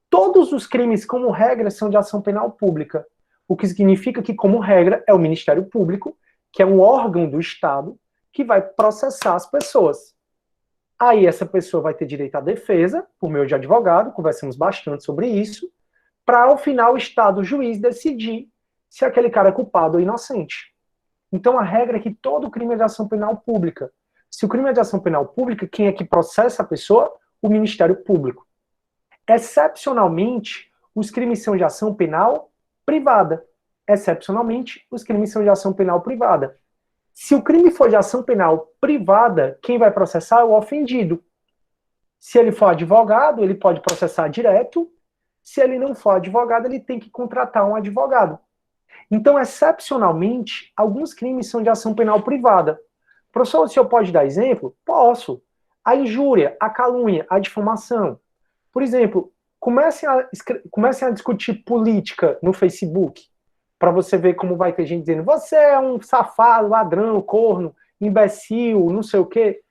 [SPEAKER 1] todos os crimes, como regra, são de ação penal pública. O que significa que, como regra, é o Ministério Público, que é um órgão do Estado, que vai processar as pessoas. Aí essa pessoa vai ter direito à defesa, por meio de advogado, conversamos bastante sobre isso, para, ao final, o Estado, o juiz, decidir se aquele cara é culpado ou inocente. Então, a regra é que todo crime é de ação penal pública. Se o crime é de ação penal pública, quem é que processa a pessoa? O Ministério Público. Excepcionalmente, os crimes são de ação penal privada. Excepcionalmente, os crimes são de ação penal privada. Se o crime for de ação penal privada, quem vai processar é o ofendido. Se ele for advogado, ele pode processar direto. Se ele não for advogado, ele tem que contratar um advogado. Então, excepcionalmente, alguns crimes são de ação penal privada. Professor, o senhor pode dar exemplo? Posso. A injúria, a calúnia, a difamação. Por exemplo, comecem a discutir política no Facebook, para você ver como vai ter gente dizendo você é um safado, ladrão, corno, imbecil, não sei o quê.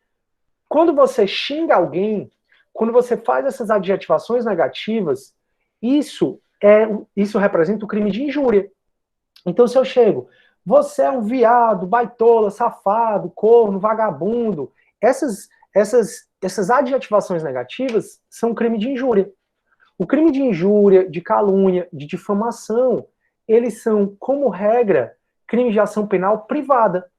[SPEAKER 1] Quando você xinga alguém, quando você faz essas adjetivações negativas, isso representa o crime de injúria. Então, se eu chego, você é um viado, baitola, safado, corno, vagabundo, essas adjetivações negativas são crime de injúria. O crime de injúria, de calúnia, de difamação, eles são, como regra, crimes de ação penal privada.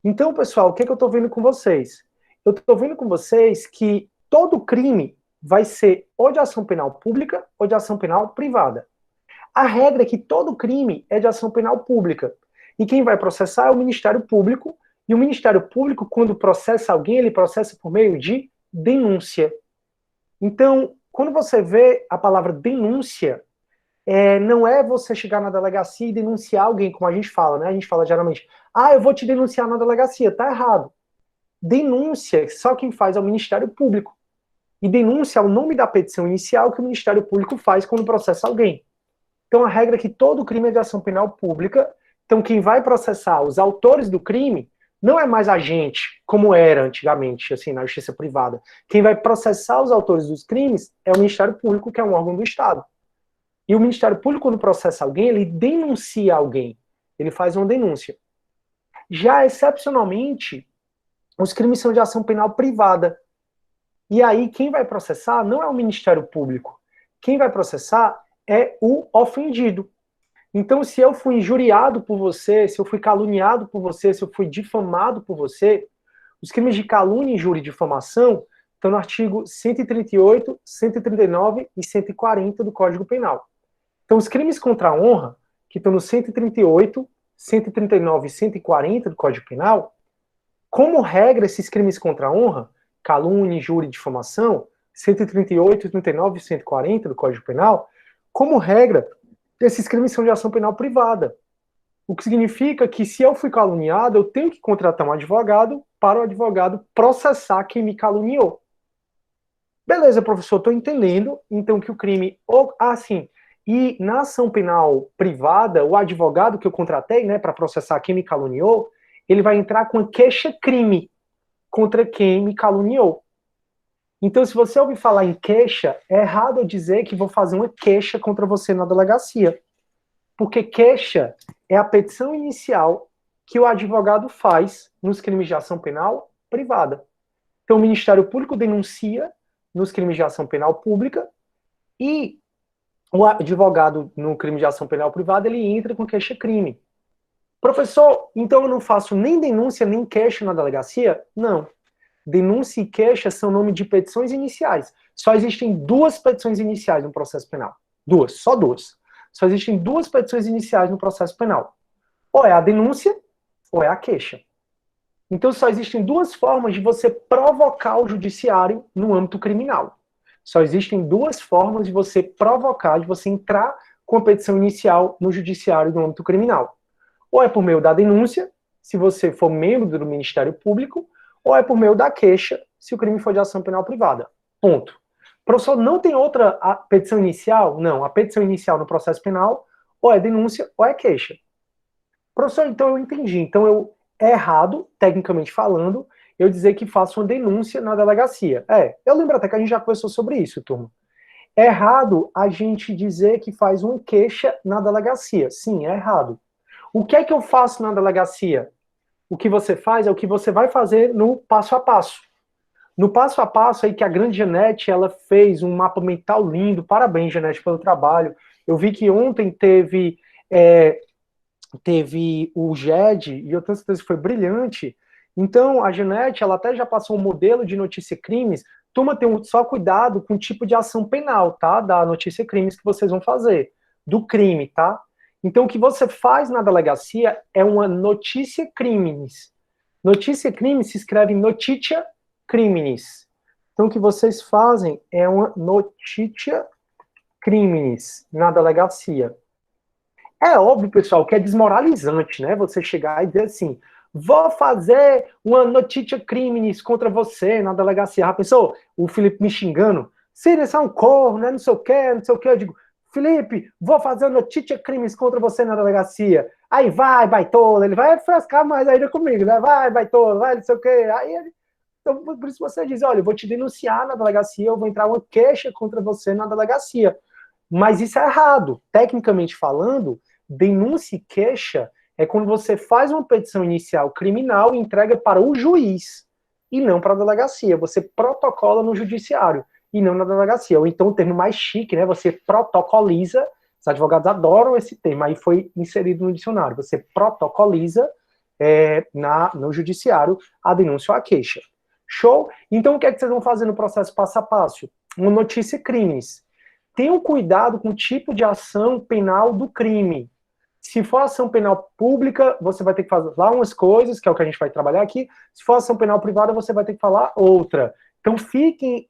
[SPEAKER 1] Então, pessoal, o que eu estou vendo com vocês? Eu estou vendo com vocês que todo crime vai ser ou de ação penal pública ou de ação penal privada. A regra é que todo crime é de ação penal pública. E quem vai processar é o Ministério Público. E o Ministério Público, quando processa alguém, ele processa por meio de denúncia. Então, quando você vê a palavra denúncia, não é você chegar na delegacia e denunciar alguém, como a gente fala, né? A gente fala geralmente, eu vou te denunciar na delegacia. Tá errado. Denúncia, só quem faz é o Ministério Público. E denúncia é o nome da petição inicial que o Ministério Público faz quando processa alguém. Então, a regra é que todo crime é de ação penal pública. Então, quem vai processar os autores do crime não é mais a gente, como era antigamente, assim, na justiça privada. Quem vai processar os autores dos crimes é o Ministério Público, que é um órgão do Estado. E o Ministério Público, quando processa alguém, ele denuncia alguém. Ele faz uma denúncia. Já, excepcionalmente, os crimes são de ação penal privada. E aí, quem vai processar não é o Ministério Público. Quem vai processar é o ofendido. Então, se eu fui injuriado por você, se eu fui caluniado por você, se eu fui difamado por você, os crimes de calúnia, injúria e difamação estão no artigo 138, 139 e 140 do Código Penal. Então, os crimes contra a honra, que estão no 138, 139 e 140 do Código Penal, como regra, esses crimes contra a honra, calúnia, injúria e difamação, 138, 139 e 140 do Código Penal, como regra, esses crimes são de ação penal privada. O que significa que, se eu fui caluniado, eu tenho que contratar um advogado para o advogado processar quem me caluniou. Beleza, professor, estou entendendo, então, que o crime... E na ação penal privada, o advogado que eu contratei, né, para processar quem me caluniou, ele vai entrar com queixa-crime contra quem me caluniou. Então, se você ouvir falar em queixa, é errado eu dizer que vou fazer uma queixa contra você na delegacia. Porque queixa é a petição inicial que o advogado faz nos crimes de ação penal privada. Então, o Ministério Público denuncia nos crimes de ação penal pública e o advogado, no crime de ação penal privada, ele entra com queixa-crime. Professor, então eu não faço nem denúncia nem queixa na delegacia? Não. Denúncia e queixa são nome de petições iniciais. Só existem duas petições iniciais no processo penal. Só duas. Só existem duas petições iniciais no processo penal. Ou é a denúncia, ou é a queixa. Então só existem duas formas de você provocar o judiciário no âmbito criminal. Só existem duas formas de você provocar, de você entrar com a petição inicial no judiciário do âmbito criminal. Ou é por meio da denúncia, se você for membro do Ministério Público, ou é por meio da queixa, se o crime for de ação penal privada. Ponto. Professor, não tem outra petição inicial? Não, a petição inicial no processo penal ou é denúncia ou é queixa. Professor, então eu entendi. Então é errado, tecnicamente falando, eu dizer que faço uma denúncia na delegacia. Eu lembro até que a gente já conversou sobre isso, turma. É errado a gente dizer que faz uma queixa na delegacia. Sim, é errado. O que é que eu faço na delegacia? O que você faz é o que você vai fazer no passo a passo. No passo a passo aí que a grande Janete, ela fez um mapa mental lindo. Parabéns, Janete, pelo trabalho. Eu vi que ontem teve o GED, e eu tenho certeza que foi brilhante. Então, a Janete, ela até já passou um modelo de notícia crimes. Turma, tem só cuidado com o tipo de ação penal, tá? Da notícia crimes que vocês vão fazer. Do crime, tá? Então, o que você faz na delegacia é uma notícia crimes. Notícia crimes se escreve notitia crimes. Então, o que vocês fazem é uma notitia crimes na delegacia. É óbvio, pessoal, que é desmoralizante, né? Você chegar e dizer assim, vou fazer uma notícia crimes contra você na delegacia. Já pensou? O Felipe me xingando. Ciro, você é um corno, né? Não sei o quê, não sei o quê. Eu digo, Felipe, vou fazer notícia crimes contra você na delegacia. Aí vai, baitola. Ele vai frescar mais ainda comigo, né? Vai, baitola, vai, não sei o quê. Aí ele... Então, por isso você diz, olha, eu vou te denunciar na delegacia, eu vou entrar uma queixa contra você na delegacia. Mas isso é errado. Tecnicamente falando, denúncia e queixa é quando você faz uma petição inicial criminal e entrega para o juiz, e não para a delegacia. Você protocola no judiciário, e não na delegacia. Ou então o termo mais chique, né? Você protocoliza, os advogados adoram esse termo, aí foi inserido no dicionário. Você protocoliza no judiciário a denúncia ou a queixa. Show? Então o que é que vocês vão fazer no processo passo a passo? Uma notícia crimes. Tenham cuidado com o tipo de ação penal do crime. Se for ação penal pública, você vai ter que falar umas coisas, que é o que a gente vai trabalhar aqui. Se for ação penal privada, você vai ter que falar outra. Então fiquem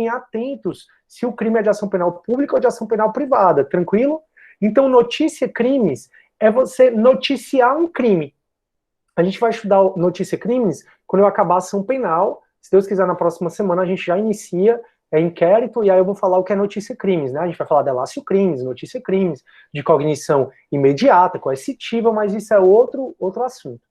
[SPEAKER 1] atentos se o crime é de ação penal pública ou de ação penal privada, tranquilo? Então notícia crimes é você noticiar um crime. A gente vai estudar notícia crimes quando eu acabar a ação penal. Se Deus quiser, na próxima semana a gente já inicia inquérito, e aí eu vou falar o que é notícia crimes, né? A gente vai falar delácio crimes, notícia crimes, de cognição imediata, coercitiva, mas isso é outro assunto.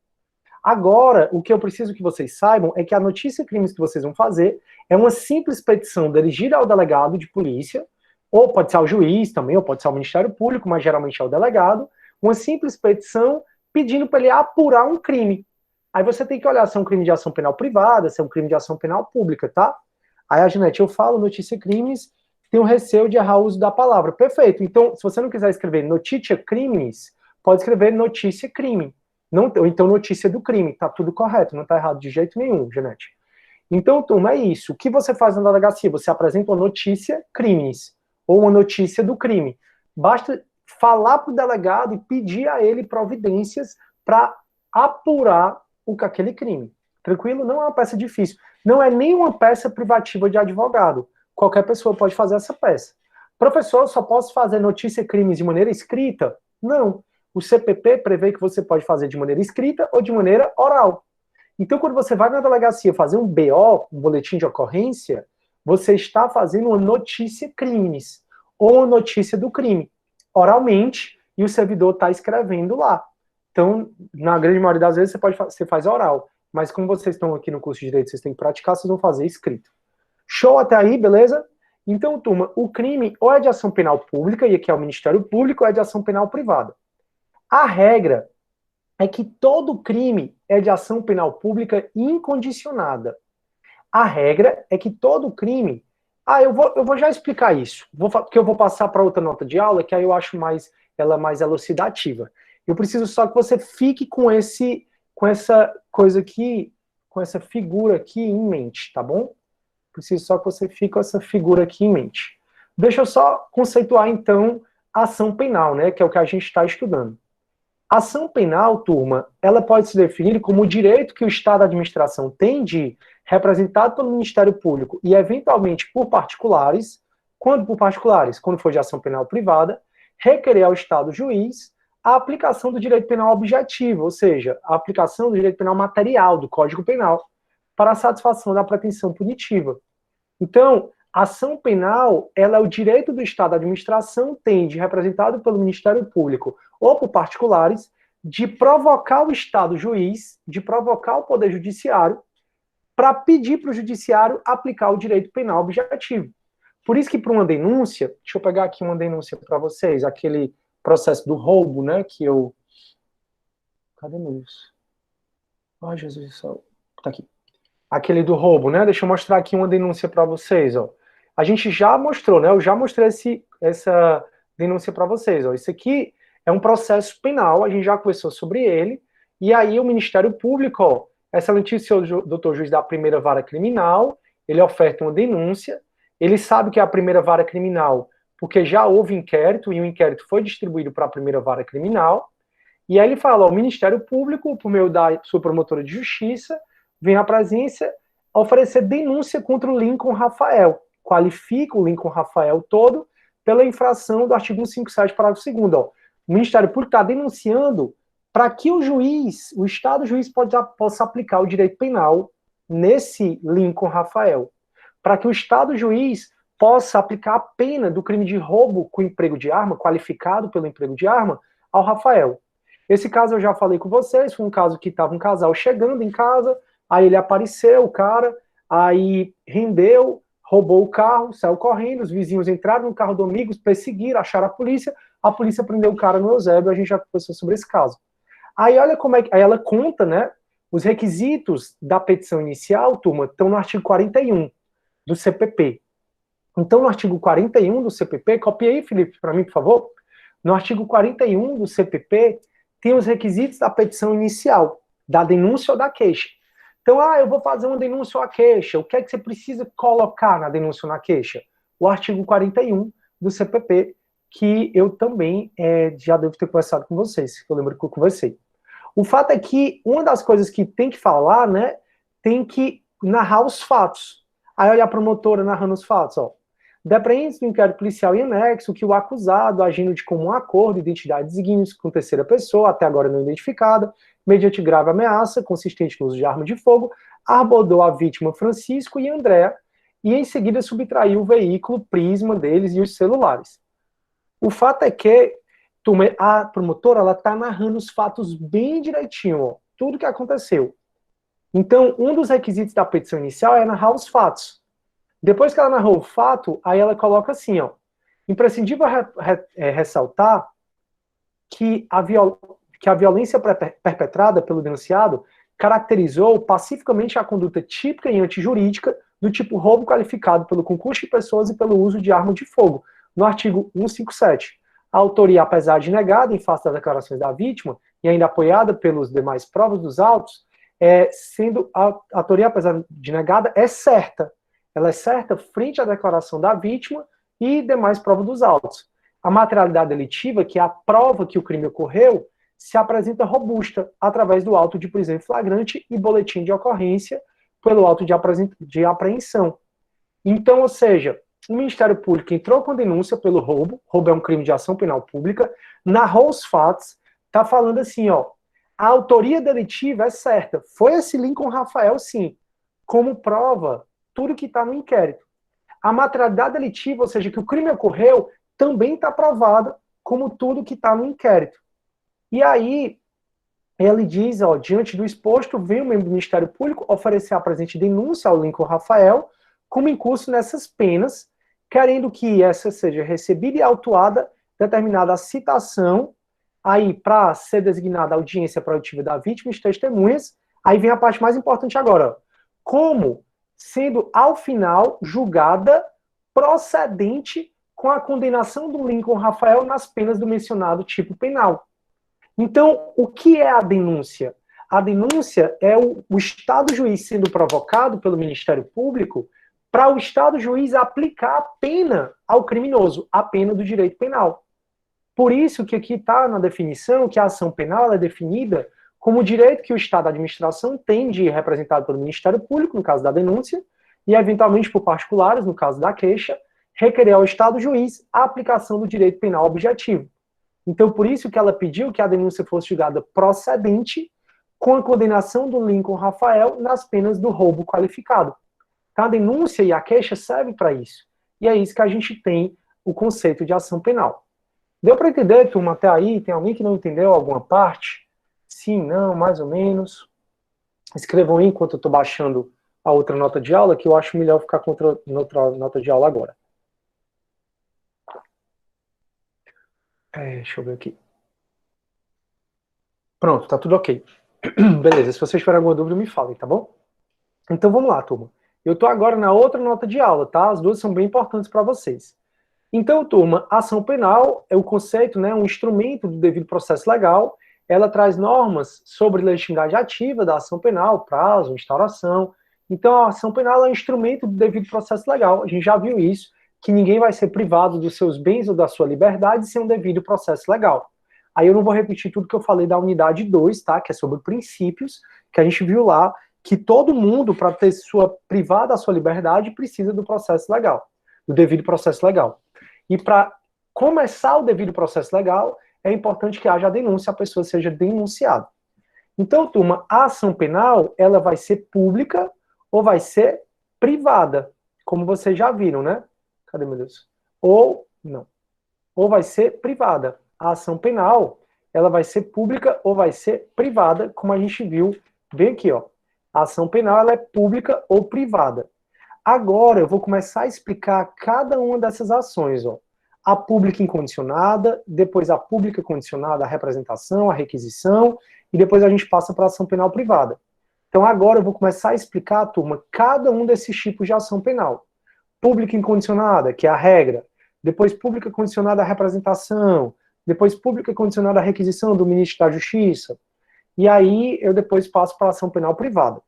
[SPEAKER 1] Agora, o que eu preciso que vocês saibam é que a notícia crimes que vocês vão fazer é uma simples petição dirigida ao delegado de polícia, ou pode ser ao juiz também, ou pode ser ao Ministério Público, mas geralmente é ao delegado, uma simples petição pedindo para ele apurar um crime. Aí você tem que olhar se é um crime de ação penal privada, se é um crime de ação penal pública, tá? Aí a Janete, eu falo notícia crimes, tenho receio de errar o uso da palavra. Perfeito. Então, se você não quiser escrever notícia crimes, pode escrever notícia crime. Não, ou então notícia do crime. Tá tudo correto, não tá errado de jeito nenhum, Janete. Então, turma, é isso. O que você faz na delegacia? Você apresenta uma notícia crimes, ou uma notícia do crime. Basta falar para o delegado e pedir a ele providências para apurar aquele crime. Tranquilo? Não é uma peça difícil. Não é nem uma peça privativa de advogado. Qualquer pessoa pode fazer essa peça. Professor, eu só posso fazer notícia crimes de maneira escrita? Não. O CPP prevê que você pode fazer de maneira escrita ou de maneira oral. Então, quando você vai na delegacia fazer um BO, um boletim de ocorrência, você está fazendo uma notícia crimes ou uma notícia do crime, oralmente, e o servidor está escrevendo lá. Então, na grande maioria das vezes, você faz oral. Mas como vocês estão aqui no curso de Direito, vocês têm que praticar, vocês vão fazer escrito. Show até aí, beleza? Então, turma, o crime ou é de ação penal pública, e aqui é o Ministério Público, ou é de ação penal privada. A regra é que todo crime é de ação penal pública incondicionada. A regra é que todo crime... eu vou já explicar isso, porque eu vou passar para outra nota de aula, que aí eu acho ela mais elucidativa. Eu preciso só que você fique com essa coisa aqui, com essa figura aqui em mente, tá bom? Preciso só que você fique com essa figura aqui em mente. Deixa eu só conceituar, então, a ação penal, né, que é o que a gente está estudando. A ação penal, turma, ela pode se definir como o direito que o Estado da administração tem de representado pelo Ministério Público e, eventualmente, por particulares, quando por particulares, quando for de ação penal privada, requerer ao Estado juiz a aplicação do direito penal objetivo, ou seja, a aplicação do direito penal material, do Código Penal, para a satisfação da pretensão punitiva. Então, a ação penal, ela é o direito do Estado, a administração tem, de representado pelo Ministério Público ou por particulares, de provocar o Estado juiz, de provocar o Poder Judiciário, para pedir para o Judiciário aplicar o direito penal objetivo. Por isso que para uma denúncia, deixa eu pegar aqui uma denúncia para vocês, aquele processo do roubo, né, que eu... Cadê meu isso? Ai, Jesus do céu. Tá aqui. Aquele do roubo, né? Deixa eu mostrar aqui uma denúncia para vocês, ó. A gente já mostrou, né? Eu já mostrei essa denúncia para vocês, ó. Isso aqui é um processo penal, a gente já conversou sobre ele, e aí o Ministério Público, ó, excelentíssimo doutor juiz da primeira vara criminal, ele oferta uma denúncia, ele sabe que é a primeira vara criminal, porque já houve inquérito, e o inquérito foi distribuído para a primeira vara criminal, e aí ele fala, ó, o Ministério Público, por meio da sua promotora de justiça, vem à presença oferecer denúncia contra o Lincoln Rafael. Qualifica o Lincoln Rafael todo pela infração do artigo 157, parágrafo 2º. Ó. O Ministério Público está denunciando para que o juiz, o Estado juiz possa aplicar o direito penal nesse Lincoln Rafael. Para que o Estado juiz possa aplicar a pena do crime de roubo com emprego de arma, qualificado pelo emprego de arma, ao Rafael. Esse caso eu já falei com vocês, foi um caso que estava um casal chegando em casa, aí ele apareceu, o cara, aí rendeu, roubou o carro, saiu correndo, os vizinhos entraram no carro do amigo, perseguiram, acharam a polícia prendeu o cara no Eusébio, a gente já conversou sobre esse caso. Aí olha como é que, aí ela conta, né, os requisitos da petição inicial, turma, estão no artigo 41 do CPP. Então, no artigo 41 do CPP, copia aí, Felipe, para mim, por favor. No artigo 41 do CPP, tem os requisitos da petição inicial, da denúncia ou da queixa. Então, eu vou fazer uma denúncia ou a queixa. O que é que você precisa colocar na denúncia ou na queixa? O artigo 41 do CPP, que eu também já devo ter conversado com vocês, que eu lembro que eu conversei. O fato é que uma das coisas que tem que falar, né, tem que narrar os fatos. Aí olha a promotora narrando os fatos, ó. Depreende do inquérito policial em anexo que o acusado, agindo de comum acordo, identidade de desígnios com terceira pessoa, até agora não identificada, mediante grave ameaça, consistente no uso de arma de fogo, abordou a vítima Francisco e Andréa, e em seguida subtraiu o veículo, prisma deles e os celulares. O fato é que a promotora, ela está narrando os fatos bem direitinho, ó, tudo que aconteceu. Então, um dos requisitos da petição inicial é narrar os fatos. Depois que ela narrou o fato, aí ela coloca assim, ó, imprescindível ressaltar que a violência perpetrada pelo denunciado caracterizou pacificamente a conduta típica e antijurídica do tipo roubo qualificado pelo concurso de pessoas e pelo uso de arma de fogo, no artigo 157. A autoria, apesar de negada em face das declarações da vítima e ainda apoiada pelos demais provas dos autos, sendo a autoria, apesar de negada, é certa. Ela é certa frente à declaração da vítima e demais provas dos autos. A materialidade delitiva, que é a prova que o crime ocorreu, se apresenta robusta através do auto de prisão em flagrante e boletim de ocorrência pelo auto de apreensão. Então, ou seja, o Ministério Público entrou com denúncia pelo roubo é um crime de ação penal pública, narrou os fatos, está falando assim, ó, a autoria delitiva é certa, foi esse Lincoln Rafael, sim, como prova tudo que está no inquérito. A materialidade delitiva, ou seja, que o crime ocorreu, também está provada como tudo que está no inquérito. E aí, ele diz, ó, diante do exposto, vem o membro do Ministério Público oferecer a presente denúncia ao Lincoln Rafael como incurso nessas penas, querendo que essa seja recebida e autuada determinada a citação, aí para ser designada a audiência produtiva da vítima e de testemunhas. Aí vem a parte mais importante agora, ó, como sendo, ao final, julgada procedente com a condenação do Lincoln Rafael nas penas do mencionado tipo penal. Então, o que é a denúncia? A denúncia é o Estado juiz sendo provocado pelo Ministério Público para o Estado juiz aplicar a pena ao criminoso, a pena do direito penal. Por isso que aqui está na definição que a ação penal é definida como o direito que o Estado da administração tem de ir representado pelo Ministério Público, no caso da denúncia, e eventualmente por particulares, no caso da queixa, requerer ao Estado juiz a aplicação do direito penal objetivo. Então, por isso que ela pediu que a denúncia fosse julgada procedente com a condenação do Lincoln Rafael nas penas do roubo qualificado. Então, a denúncia e a queixa servem para isso. E é isso que a gente tem o conceito de ação penal. Deu para entender, turma, até aí? Tem alguém que não entendeu alguma parte? Sim, não, mais ou menos. Escrevam aí enquanto eu estou baixando a outra nota de aula, que eu acho melhor ficar com outra nota de aula agora. Deixa eu ver aqui. Pronto, tá tudo ok. Beleza, se vocês tiverem alguma dúvida, me falem, tá bom? Então vamos lá, turma. Eu estou agora na outra nota de aula, tá? As duas são bem importantes para vocês. Então, turma, ação penal é o conceito, né, um instrumento do devido processo legal. Ela traz normas sobre legitimidade ativa da ação penal, prazo, instauração. Então, a ação penal é um instrumento do devido processo legal. A gente já viu isso, que ninguém vai ser privado dos seus bens ou da sua liberdade sem um devido processo legal. Aí eu não vou repetir tudo que eu falei da unidade 2, tá? Que é sobre princípios, que a gente viu lá, que todo mundo, para ter sua privada a sua liberdade, precisa do processo legal, do devido processo legal. E para começar o devido processo legal, é importante que haja a denúncia, a pessoa seja denunciada. Então, turma, a ação penal, ela vai ser pública ou vai ser privada, como vocês já viram, né? Cadê, meu Deus? Ou, não. Ou vai ser privada. A ação penal, ela vai ser pública ou vai ser privada, como a gente viu bem aqui, ó. A ação penal, ela é pública ou privada. Agora eu vou começar a explicar cada uma dessas ações, ó. A pública incondicionada, depois a pública condicionada, a representação, a requisição, e depois a gente passa para a ação penal privada. Então agora eu vou começar a explicar, turma, cada um desses tipos de ação penal. Pública incondicionada, que é a regra, depois pública condicionada à representação, depois pública condicionada à requisição do ministro da Justiça, e aí eu depois passo para a ação penal privada.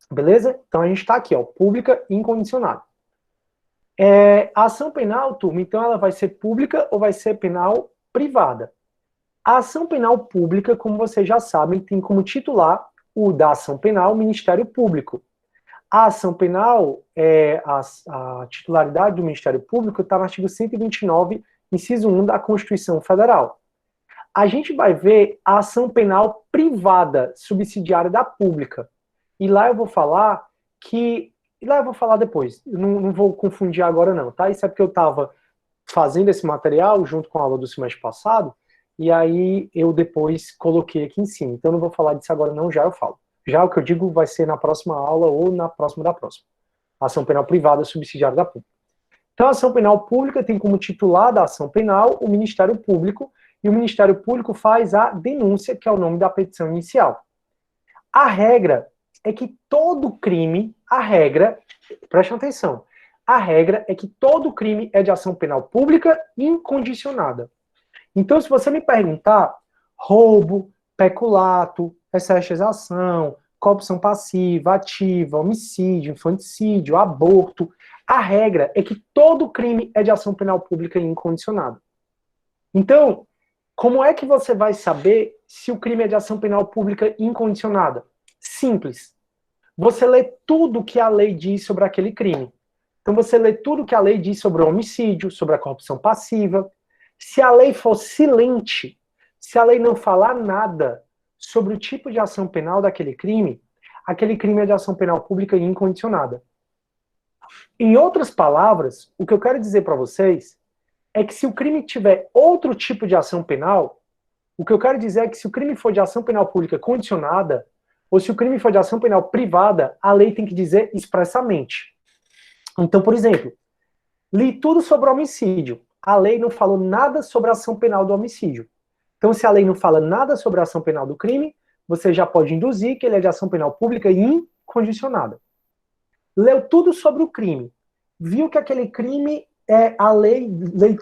[SPEAKER 1] Beleza? Então a gente está aqui, ó, pública incondicionada. A ação penal, turma, então ela vai ser pública ou vai ser penal privada? A ação penal pública, como vocês já sabem, tem como titular o da ação penal o Ministério Público. A ação penal, a titularidade do Ministério Público está no artigo 129, inciso 1 da Constituição Federal. A gente vai ver a ação penal privada, subsidiária da pública. E lá eu vou falar depois. Eu não vou confundir agora não, tá? Isso é porque eu estava fazendo esse material junto com a aula do semestre passado, e aí eu depois coloquei aqui em cima. Então eu não vou falar disso agora não, já eu falo. Já o que eu digo vai ser na próxima aula ou na próxima da próxima. Ação penal privada subsidiária da pública. Então a ação penal pública tem como titular da ação penal o Ministério Público, e o Ministério Público faz a denúncia, que é o nome da petição inicial. A regra é que todo crime, preste atenção, a regra é que todo crime é de ação penal pública incondicionada. Então, se você me perguntar, roubo, peculato, excesso de exação, corrupção passiva, ativa, homicídio, infanticídio, aborto, a regra é que todo crime é de ação penal pública incondicionada. Então, como é que você vai saber se o crime é de ação penal pública incondicionada? Simples. Você lê tudo que a lei diz sobre aquele crime. Então você lê tudo que a lei diz sobre o homicídio, sobre a corrupção passiva. Se a lei for silente, se a lei não falar nada sobre o tipo de ação penal daquele crime, aquele crime é de ação penal pública incondicionada. Em outras palavras, o que eu quero dizer para vocês é que se o crime tiver outro tipo de ação penal, o que eu quero dizer é que se o crime for de ação penal pública condicionada, ou se o crime for de ação penal privada, a lei tem que dizer expressamente. Então, por exemplo, li tudo sobre homicídio. A lei não falou nada sobre a ação penal do homicídio. Então, se a lei não fala nada sobre a ação penal do crime, você já pode induzir que ele é de ação penal pública incondicionada. Leu tudo sobre o crime. Viu que aquele crime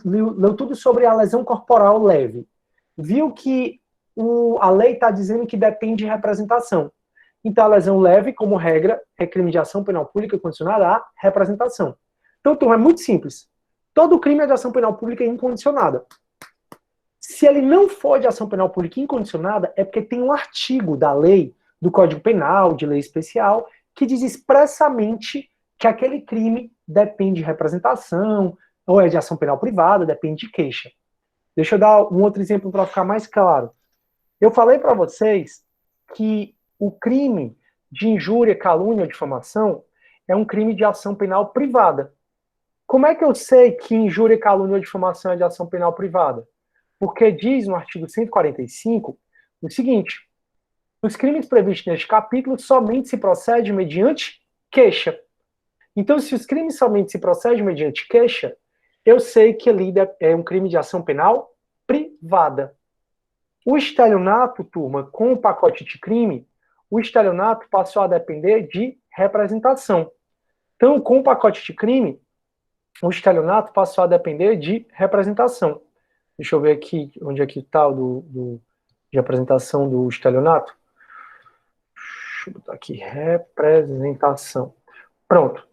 [SPEAKER 1] leu tudo sobre a lesão corporal leve. Viu que a lei está dizendo que depende de representação. Então, a lesão leve, como regra, é crime de ação penal pública condicionada à representação. Então, turma, é muito simples. Todo crime é de ação penal pública incondicionada. Se ele não for de ação penal pública incondicionada, é porque tem um artigo da lei, do Código Penal, de lei especial, que diz expressamente que aquele crime depende de representação, ou é de ação penal privada, depende de queixa. Deixa eu dar um outro exemplo para ficar mais claro. Eu falei para vocês que o crime de injúria, calúnia ou difamação é um crime de ação penal privada. Como é que eu sei que injúria, calúnia ou difamação é de ação penal privada? Porque diz no artigo 145 o seguinte: os crimes previstos neste capítulo somente se procede mediante queixa. Então, se os crimes somente se procedem mediante queixa, eu sei que ali é um crime de ação penal privada. O estelionato, turma, com o pacote de crime, o estelionato passou a depender de representação. Então, com o pacote de crime, o estelionato passou a depender de representação. Deixa eu ver aqui onde é que está de representação do estelionato. Deixa eu botar aqui, representação. Pronto.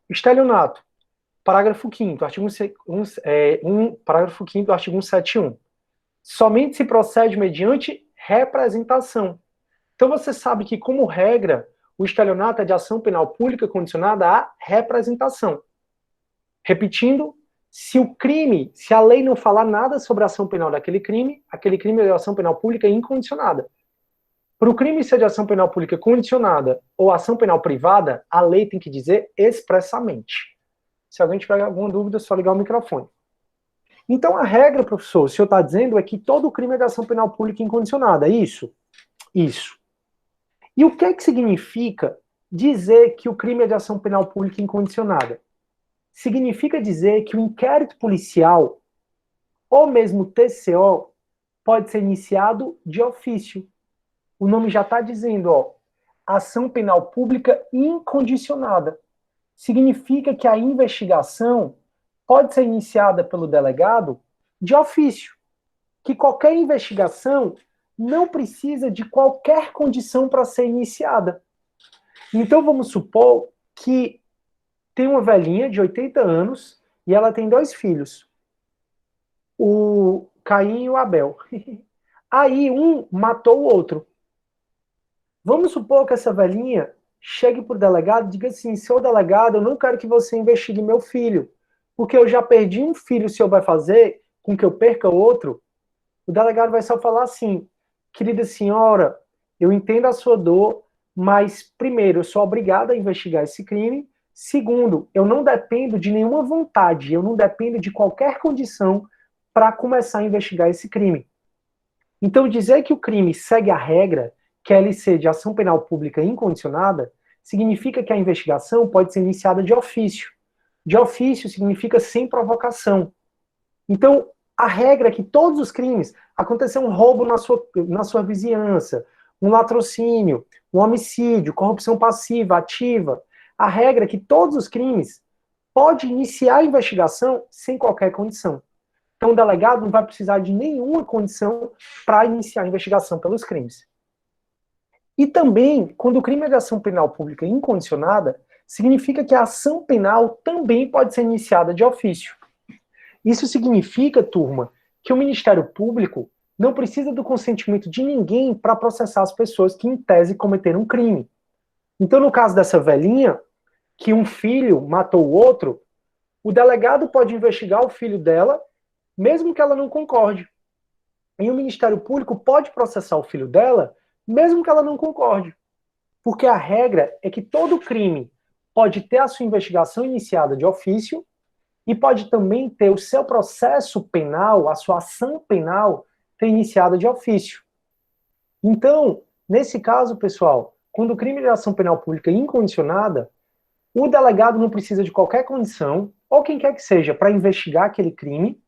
[SPEAKER 1] Estelionato, parágrafo 5º, parágrafo 5º, artigo 171. Somente se procede mediante representação. Então você sabe que, como regra, o estelionato é de ação penal pública condicionada à representação. Repetindo, se a lei não falar nada sobre a ação penal daquele crime, aquele crime é de ação penal pública incondicionada. Para o crime ser de ação penal pública condicionada ou ação penal privada, a lei tem que dizer expressamente. Se alguém tiver alguma dúvida, é só ligar o microfone. Então, a regra, professor, o senhor está dizendo é que todo crime é de ação penal pública incondicionada, é isso? Isso. E o que é que significa dizer que o crime é de ação penal pública incondicionada? Significa dizer que o inquérito policial, ou mesmo TCO, pode ser iniciado de ofício. O nome já está dizendo, ó, ação penal pública incondicionada. Significa que a investigação pode ser iniciada pelo delegado de ofício. Que qualquer investigação não precisa de qualquer condição para ser iniciada. Então vamos supor que tem uma velhinha de 80 anos e ela tem 2 filhos. O Caim e o Abel. Aí um matou o outro. Vamos supor que essa velhinha chegue para o delegado e diga assim: seu delegado, eu não quero que você investigue meu filho, porque eu já perdi um filho, o senhor vai fazer com que eu perca outro? O delegado vai só falar assim: querida senhora, eu entendo a sua dor, mas primeiro, eu sou obrigado a investigar esse crime. Segundo, eu não dependo de nenhuma vontade, eu não dependo de qualquer condição para começar a investigar esse crime. Então, dizer que o crime segue a regra, que é LC de ação penal pública incondicionada, significa que a investigação pode ser iniciada de ofício. De ofício significa sem provocação. Então, a regra é que todos os crimes, aconteceu um roubo na sua vizinhança, um latrocínio, um homicídio, corrupção passiva, ativa, a regra é que todos os crimes pode iniciar a investigação sem qualquer condição. Então, o delegado não vai precisar de nenhuma condição para iniciar a investigação pelos crimes. E também, quando o crime é de ação penal pública incondicionada, significa que a ação penal também pode ser iniciada de ofício. Isso significa, turma, que o Ministério Público não precisa do consentimento de ninguém para processar as pessoas que, em tese, cometeram um crime. Então, no caso dessa velhinha, que um filho matou o outro, o delegado pode investigar o filho dela, mesmo que ela não concorde. E o Ministério Público pode processar o filho dela, mesmo que ela não concorde. Porque a regra é que todo crime pode ter a sua investigação iniciada de ofício e pode também ter o seu processo penal, a sua ação penal, ter iniciada de ofício. Então, nesse caso, pessoal, quando o crime de ação penal pública é incondicionada, o delegado não precisa de qualquer condição, ou quem quer que seja, para investigar aquele crime,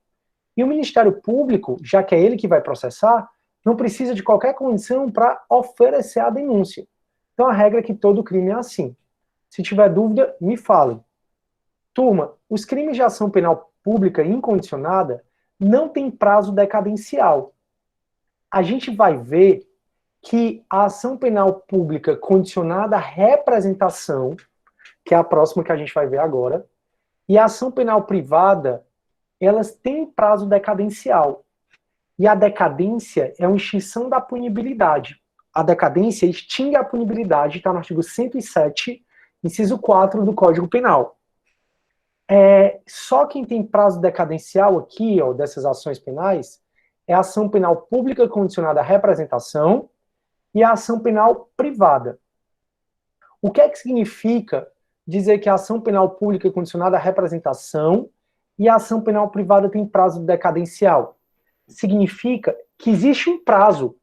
[SPEAKER 1] e o Ministério Público, já que é ele que vai processar, não precisa de qualquer condição para oferecer a denúncia. Então a regra é que todo crime é assim. Se tiver dúvida, me falem. Turma, os crimes de ação penal pública incondicionada não têm prazo decadencial. A gente vai ver que a ação penal pública condicionada à representação, que é a próxima que a gente vai ver agora, e a ação penal privada, elas têm prazo decadencial. E a decadência é uma extinção da punibilidade. A decadência extingue a punibilidade, está no artigo 107, inciso 4 do Código Penal. Só quem tem prazo decadencial aqui, ó, dessas ações penais, é a ação penal pública condicionada à representação e a ação penal privada. O que é que significa dizer que a ação penal pública é condicionada à representação e a ação penal privada tem prazo decadencial? Significa que existe um prazo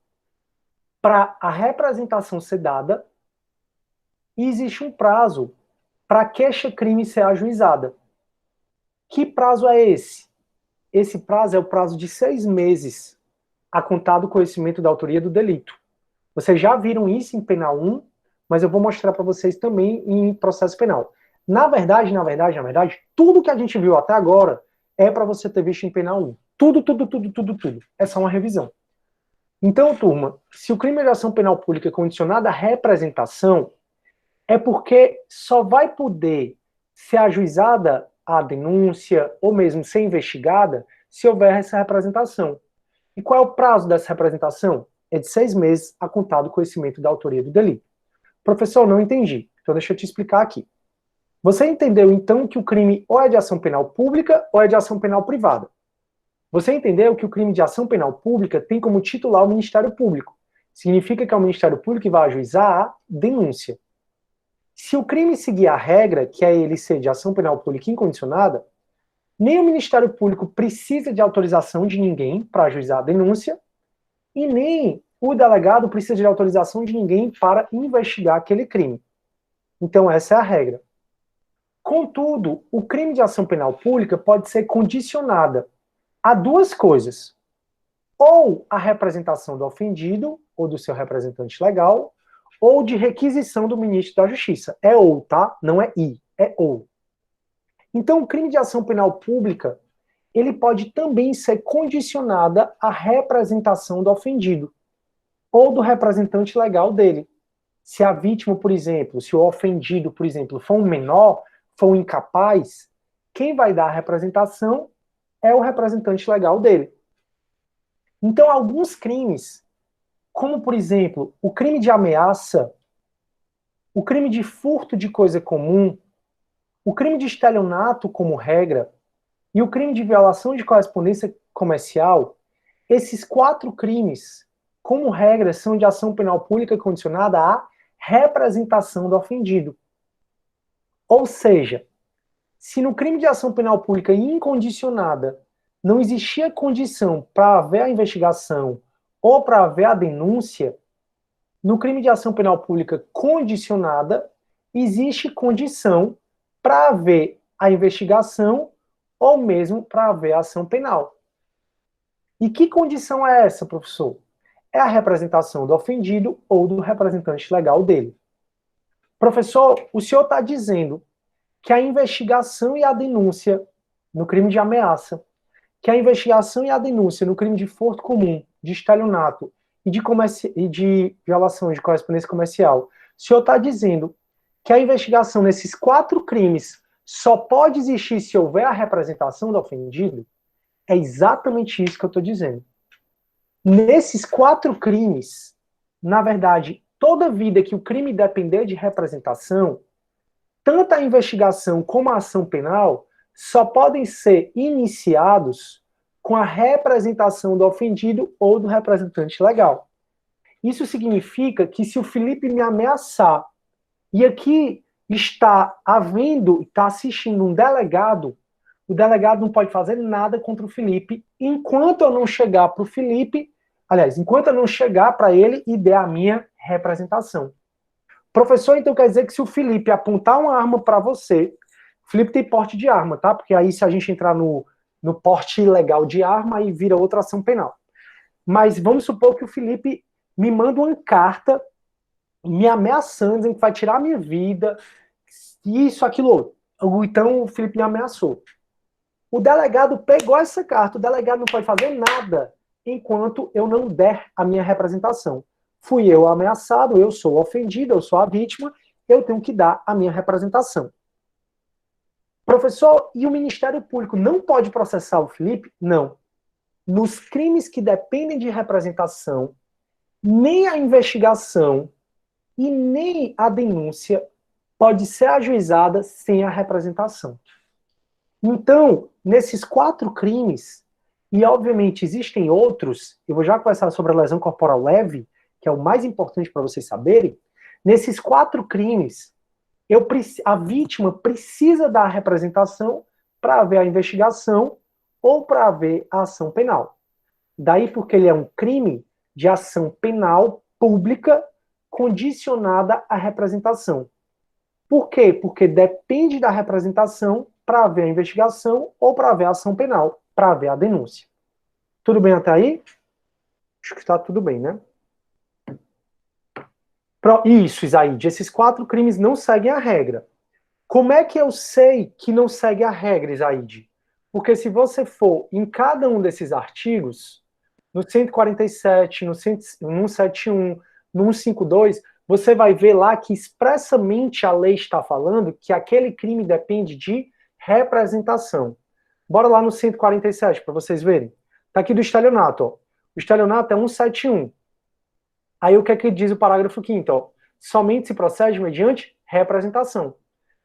[SPEAKER 1] para a representação ser dada e existe um prazo para a queixa-crime ser ajuizada. Que prazo é esse? Esse prazo é o prazo de 6 meses a contar do conhecimento da autoria do delito. Vocês já viram isso em Penal 1, mas eu vou mostrar para vocês também em processo penal. Na verdade, tudo que a gente viu até agora é para você ter visto em Penal 1. Tudo. É só uma revisão. Então, turma, se o crime de ação penal pública é condicionado à representação, é porque só vai poder ser ajuizada a denúncia ou mesmo ser investigada se houver essa representação. E qual é o prazo dessa representação? É de 6 meses a contar do conhecimento da autoria do delito. Professor, não entendi. Então deixa eu te explicar aqui. Você entendeu, então, que o crime ou é de ação penal pública ou é de ação penal privada. Você entendeu que o crime de ação penal pública tem como titular o Ministério Público. Significa que é o Ministério Público que vai ajuizar a denúncia. Se o crime seguir a regra, que é ele ser de ação penal pública incondicionada, nem o Ministério Público precisa de autorização de ninguém para ajuizar a denúncia, e nem o delegado precisa de autorização de ninguém para investigar aquele crime. Então essa é a regra. Contudo, o crime de ação penal pública pode ser condicionada a duas coisas. Ou a representação do ofendido, ou do seu representante legal, ou de requisição do ministro da Justiça. É ou, tá? Não é i, é ou. Então, o crime de ação penal pública, ele pode também ser condicionada à representação do ofendido, ou do representante legal dele. Se a vítima, por exemplo, se o ofendido, por exemplo, for um menor, for um incapaz, quem vai dar a representação é o representante legal dele. Então, alguns crimes, como, por exemplo, o crime de ameaça, o crime de furto de coisa comum, o crime de estelionato como regra, e o crime de violação de correspondência comercial, esses 4 crimes, como regra, são de ação penal pública condicionada à representação do ofendido. Ou seja, se no crime de ação penal pública incondicionada não existia condição para haver a investigação ou para haver a denúncia, no crime de ação penal pública condicionada, existe condição para haver a investigação ou mesmo para haver a ação penal. E que condição é essa, professor? É a representação do ofendido ou do representante legal dele. Professor, o senhor está dizendo que a investigação e a denúncia no crime de ameaça, que a investigação e a denúncia no crime de furto comum, de estelionato e de violação de correspondência comercial, o senhor está dizendo que a investigação nesses 4 crimes só pode existir se houver a representação do ofendido? É exatamente isso que eu estou dizendo. Nesses 4 crimes, na verdade, toda vida que o crime depender de representação, tanto a investigação como a ação penal só podem ser iniciados com a representação do ofendido ou do representante legal. Isso significa que se o Felipe me ameaçar e aqui está assistindo um delegado, o delegado não pode fazer nada contra o Felipe enquanto eu não chegar para o Felipe, enquanto eu não chegar para ele e der a minha representação. Professor, então quer dizer que se o Felipe apontar uma arma para você, o Felipe tem porte de arma, tá? Porque aí se a gente entrar no porte ilegal de arma, aí vira outra ação penal. Mas vamos supor que o Felipe me manda uma carta me ameaçando, dizendo que vai tirar a minha vida, isso, aquilo, outro. Então o Felipe me ameaçou. O delegado pegou essa carta, o delegado não pode fazer nada enquanto eu não der a minha representação. Fui eu ameaçado, eu sou ofendido, eu sou a vítima, eu tenho que dar a minha representação. Professor, e o Ministério Público não pode processar o Felipe? Não. Nos crimes que dependem de representação, nem a investigação e nem a denúncia pode ser ajuizada sem a representação. Então, nesses 4 crimes, e obviamente existem outros, eu vou já conversar sobre a lesão corporal leve, que é o mais importante para vocês saberem. Nesses 4 crimes, a vítima precisa da representação para haver a investigação ou para haver a ação penal. Daí porque ele é um crime de ação penal pública condicionada à representação. Por quê? Porque depende da representação para haver a investigação ou para haver a ação penal, para haver a denúncia. Tudo bem até aí? Acho que está tudo bem, né? Isso, Isaíde, esses 4 crimes não seguem a regra. Como é que eu sei que não segue a regra, Isaíde? Porque se você for em cada um desses artigos, no 147, no 171, no 152, você vai ver lá que expressamente a lei está falando que aquele crime depende de representação. Bora lá no 147 para vocês verem. Tá aqui do estelionato, ó. O estelionato é 171. Aí o que é que diz o parágrafo 5º, ó? Somente se procede mediante representação.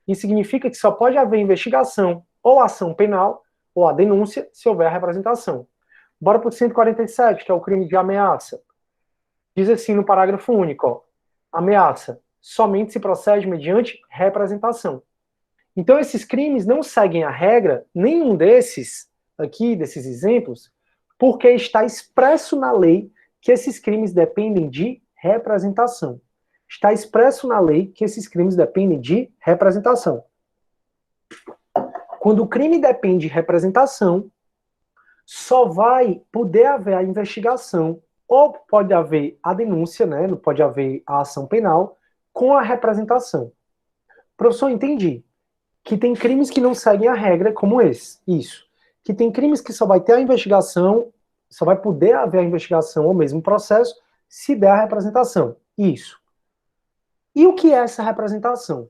[SPEAKER 1] Isso significa que só pode haver investigação ou ação penal ou a denúncia se houver a representação. Bora para o 147, que é o crime de ameaça. Diz assim no parágrafo único, ó, ameaça, somente se procede mediante representação. Então esses crimes não seguem a regra, nenhum desses aqui, desses exemplos, porque está expresso na lei que esses crimes dependem de representação. Está expresso na lei que esses crimes dependem de representação. Quando o crime depende de representação, só vai poder haver a investigação, ou pode haver a denúncia, né? Não pode haver a ação penal, com a representação. Professor, entendi que tem crimes que não seguem a regra, como esse. Isso. Que tem crimes que só vai ter a investigação, só vai poder haver a investigação ou mesmo processo, se der a representação. Isso. E o que é essa representação?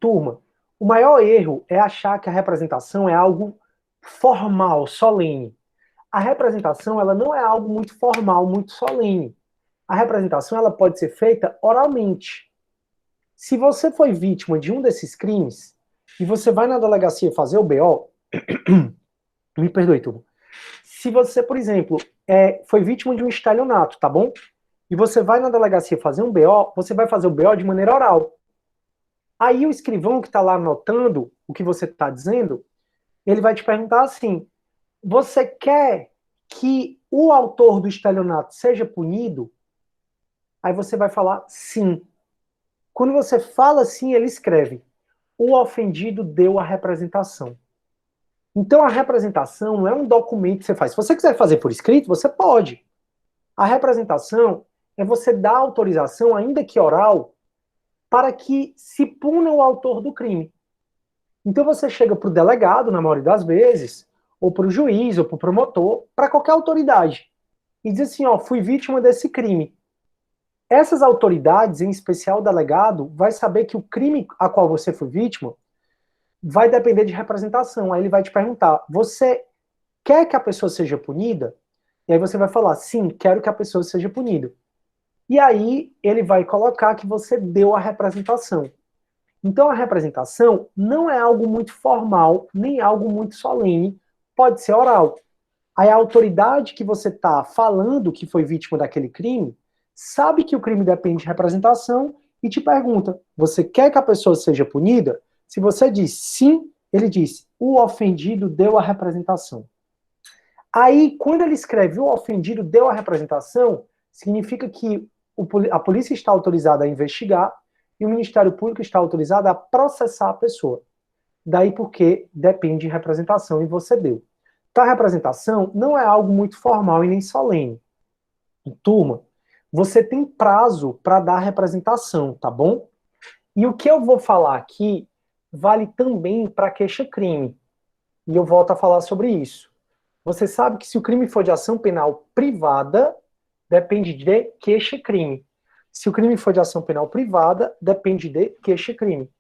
[SPEAKER 1] Turma, o maior erro é achar que a representação é algo formal, solene. A representação, ela não é algo muito formal, muito solene. A representação, ela pode ser feita oralmente. Se você foi vítima de um desses crimes, e você vai na delegacia fazer o BO, me perdoe, turma. Se você, por exemplo, foi vítima de um estelionato, tá bom? E você vai na delegacia fazer um BO, você vai fazer o BO de maneira oral. Aí o escrivão que está lá anotando o que você está dizendo, ele vai te perguntar assim, você quer que o autor do estelionato seja punido? Aí você vai falar sim. Quando você fala sim, ele escreve, o ofendido deu a representação. Então a representação não é um documento que você faz. Se você quiser fazer por escrito, você pode. A representação é você dar autorização, ainda que oral, para que se puna o autor do crime. Então você chega para o delegado, na maioria das vezes, ou para o juiz, ou para o promotor, para qualquer autoridade, e diz assim, ó, fui vítima desse crime. Essas autoridades, em especial o delegado, vai saber que o crime a qual você foi vítima vai depender de representação. Aí ele vai te perguntar, você quer que a pessoa seja punida? E aí você vai falar, sim, quero que a pessoa seja punida. E aí ele vai colocar que você deu a representação. Então a representação não é algo muito formal, nem algo muito solene, pode ser oral. Aí a autoridade que você está falando que foi vítima daquele crime, sabe que o crime depende de representação e te pergunta, você quer que a pessoa seja punida? Se você diz sim, ele diz, o ofendido deu a representação. Aí, quando ele escreve o ofendido deu a representação, significa que a polícia está autorizada a investigar e o Ministério Público está autorizado a processar a pessoa. Daí porque depende de representação e você deu. Então, a representação não é algo muito formal e nem solene. Turma, você tem prazo para dar a representação, tá bom? E o que eu vou falar aqui vale também para queixa-crime. E eu volto a falar sobre isso. Você sabe que se o crime for de ação penal privada, depende de queixa-crime. Se o crime for de ação penal privada, depende de queixa-crime.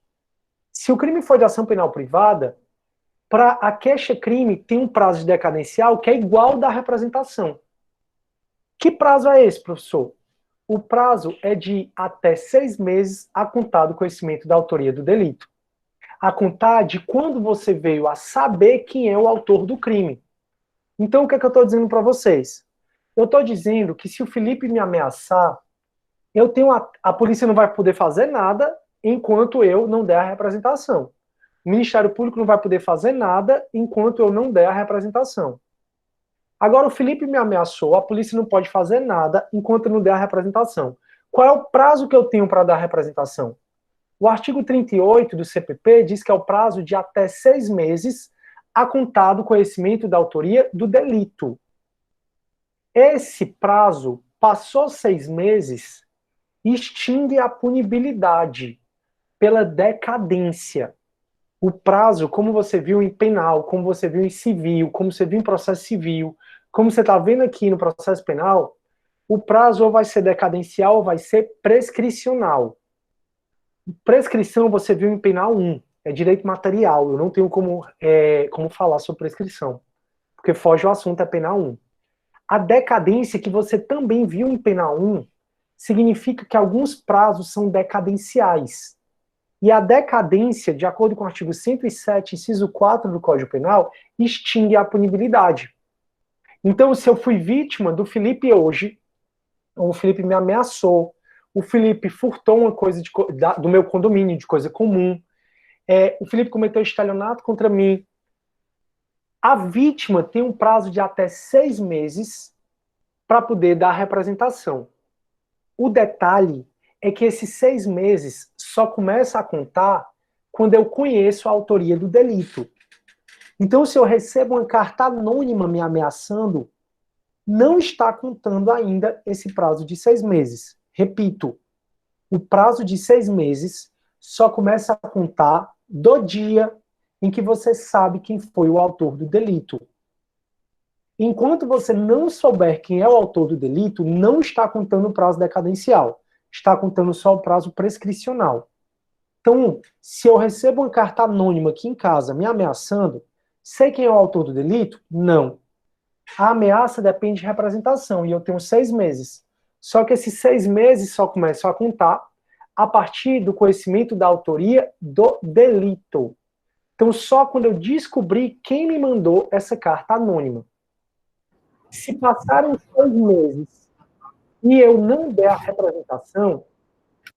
[SPEAKER 1] Se o crime for de ação penal privada, Para a queixa-crime, tem um prazo de decadencial que é igual ao da representação. Que prazo é esse, professor? O prazo é de até 6 meses a contar do conhecimento da autoria do delito. A contar de quando você veio a saber quem é o autor do crime. Então, o que é que eu estou dizendo para vocês? Eu estou dizendo que se o Felipe me ameaçar, a polícia não vai poder fazer nada enquanto eu não der a representação. O Ministério Público não vai poder fazer nada enquanto eu não der a representação. Agora, o Felipe me ameaçou, a polícia não pode fazer nada enquanto eu não der a representação. Qual é o prazo que eu tenho para dar a representação? O artigo 38 do CPP diz que é o prazo de até 6 meses a contar do conhecimento da autoria do delito. Esse prazo, passou 6 meses, extingue a punibilidade pela decadência. O prazo, como você viu em penal, como você viu em civil, como você viu em processo civil, como você está vendo aqui no processo penal, o prazo ou vai ser decadencial ou vai ser prescricional. Prescrição você viu em penal 1, é direito material, eu não tenho como falar sobre prescrição, porque foge o assunto, é penal 1. A decadência que você também viu em penal 1 significa que alguns prazos são decadenciais. E a decadência, de acordo com o artigo 107, inciso 4 do Código Penal, extingue a punibilidade. Então, se eu fui vítima do Felipe hoje, ou o Felipe me ameaçou, o Felipe furtou uma coisa do meu condomínio, de coisa comum, o Felipe cometeu estelionato contra mim, a vítima tem um prazo de até 6 meses para poder dar a representação. O detalhe é que esses 6 meses só começa a contar quando eu conheço a autoria do delito. Então, se eu recebo uma carta anônima me ameaçando, não está contando ainda esse prazo de 6 meses. Repito, o prazo de 6 meses só começa a contar do dia em que você sabe quem foi o autor do delito. Enquanto você não souber quem é o autor do delito, não está contando o prazo decadencial. Está contando só o prazo prescricional. Então, se eu recebo uma carta anônima aqui em casa me ameaçando, sei quem é o autor do delito? Não. A ameaça depende de representação, e eu tenho 6 meses. Só que esses 6 meses só começam a contar a partir do conhecimento da autoria do delito. Então, só quando eu descobrir quem me mandou essa carta anônima. Se passaram 6 meses e eu não der a representação,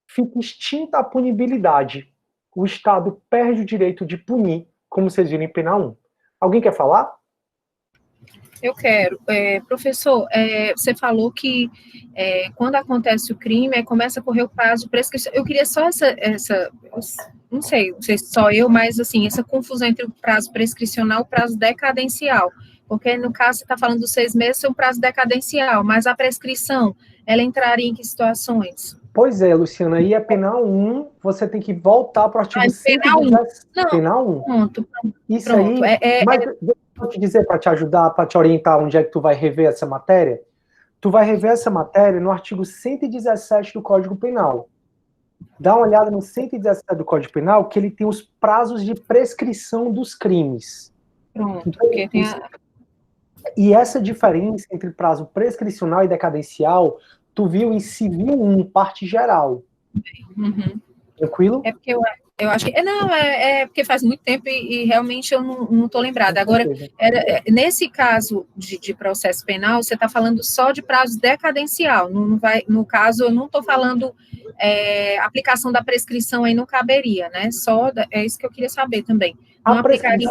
[SPEAKER 1] fica extinta a punibilidade. O Estado perde o direito de punir, como vocês viram em penal 1. Alguém quer falar?
[SPEAKER 2] Eu quero. Professor, você falou que quando acontece o crime, começa a correr o prazo de prescrição. Eu queria só não sei se só eu, mas assim, essa confusão entre o prazo prescricional e o prazo decadencial. Porque, no caso, você está falando dos 6 meses, é um prazo decadencial, mas a prescrição, ela entraria em que situações?
[SPEAKER 1] Pois é, Luciana, aí é penal 1, você tem que voltar para o artigo
[SPEAKER 2] 117. Não,
[SPEAKER 1] penal 1.
[SPEAKER 2] Pronto.
[SPEAKER 1] Isso aí, mas deixa eu te dizer, para te ajudar, para te orientar onde é que tu vai rever essa matéria, tu vai rever essa matéria no artigo 117 do Código Penal. Dá uma olhada no 117 do Código Penal, que ele tem os prazos de prescrição dos crimes.
[SPEAKER 2] Pronto, porque tem
[SPEAKER 1] E essa diferença entre prazo prescricional e decadencial, tu viu em civil 1, parte geral.
[SPEAKER 2] Uhum.
[SPEAKER 1] Tranquilo?
[SPEAKER 2] É porque eu acho que. Não, porque faz muito tempo e realmente eu não estou lembrada. Agora, nesse caso de processo penal, você está falando só de prazo decadencial. Não vai, no caso, eu não estou falando aplicação da prescrição aí não caberia, né? É isso que eu queria saber também. Não aplicaria.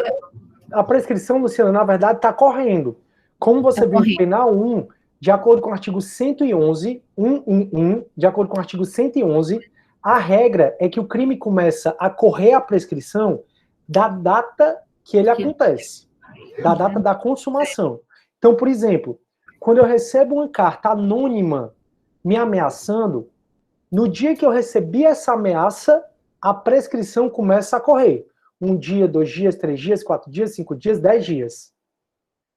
[SPEAKER 1] A prescrição, Luciana, na verdade, está correndo. Como você viu em penal 1, de acordo com o artigo 111, de acordo com o artigo 111, a regra é que o crime começa a correr a prescrição da data que ele acontece, da data da consumação. Então, por exemplo, quando eu recebo uma carta anônima me ameaçando, no dia que eu recebi essa ameaça, a prescrição começa a correr. 1 dia, 2 dias, 3 dias, 4 dias, 5 dias, 10 dias.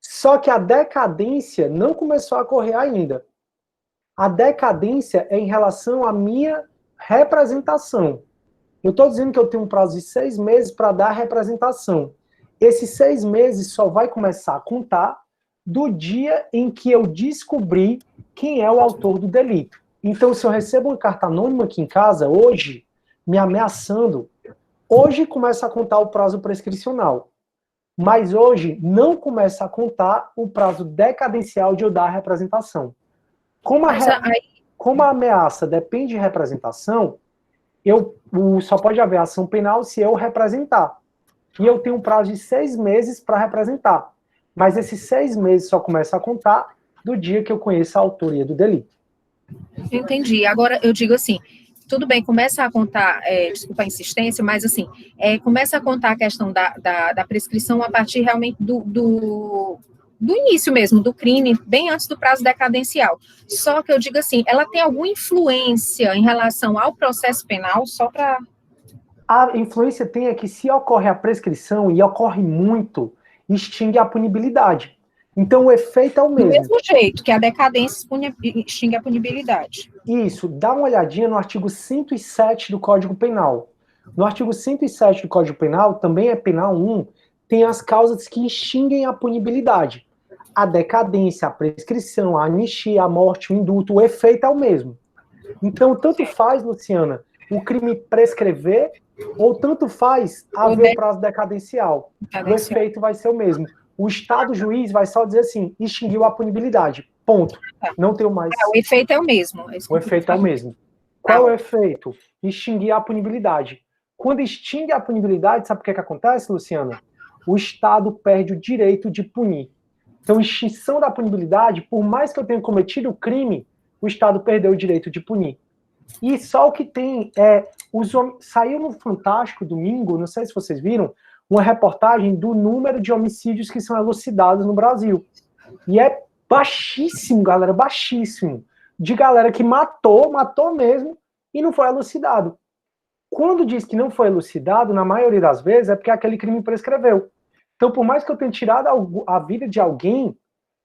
[SPEAKER 1] Só que a decadência não começou a correr ainda. A decadência é em relação à minha representação. Eu estou dizendo que eu tenho um prazo de 6 meses para dar a representação. esses 6 meses só vai começar a contar do dia em que eu descobri quem é o autor do delito. Então, se eu recebo uma carta anônima aqui em casa, hoje, me ameaçando, hoje começa a contar o prazo prescricional. Mas hoje não começa a contar o prazo decadencial de eu dar a representação. Como a ameaça depende de representação, só pode haver ação penal se eu representar. E eu tenho um prazo de 6 meses para representar. Mas esses 6 meses só começa a contar do dia que eu conheço a autoria do delito.
[SPEAKER 2] Entendi. Agora, eu digo assim, tudo bem, começa a contar, desculpa a insistência, mas assim, começa a contar a questão da prescrição a partir realmente do início mesmo, do crime, bem antes do prazo decadencial. Só que eu digo assim, ela tem alguma influência em relação ao processo penal, só para...
[SPEAKER 1] A influência tem é que se ocorre a prescrição, e ocorre muito, extingue a punibilidade. Então o efeito é o mesmo.
[SPEAKER 2] Do mesmo jeito que a decadência extingue a punibilidade.
[SPEAKER 1] Isso, dá uma olhadinha no artigo 107 do Código Penal. No artigo 107 do Código Penal, também é penal 1, tem as causas que extinguem a punibilidade. A decadência, a prescrição, a anistia, a morte, o indulto, o efeito é o mesmo. Então, tanto faz, Luciana, o crime prescrever, ou tanto faz haver o prazo decadencial. O efeito vai ser o mesmo. O Estado juiz vai só dizer assim, extinguiu a punibilidade. Ponto. Não tenho mais.
[SPEAKER 2] O efeito é o mesmo.
[SPEAKER 1] O efeito é o mesmo. Qual é o efeito? Extinguir a punibilidade. Quando extingue a punibilidade, sabe o que acontece, Luciana? O Estado perde o direito de punir. Então, extinção da punibilidade, por mais que eu tenha cometido o crime, o Estado perdeu o direito de punir. E só o que tem saiu no Fantástico domingo, não sei se vocês viram, uma reportagem do número de homicídios que são elucidados no Brasil. E é baixíssimo, galera, baixíssimo. De galera que matou mesmo, e não foi elucidado. Quando diz que não foi elucidado, na maioria das vezes, é porque aquele crime prescreveu. Então, por mais que eu tenha tirado a vida de alguém,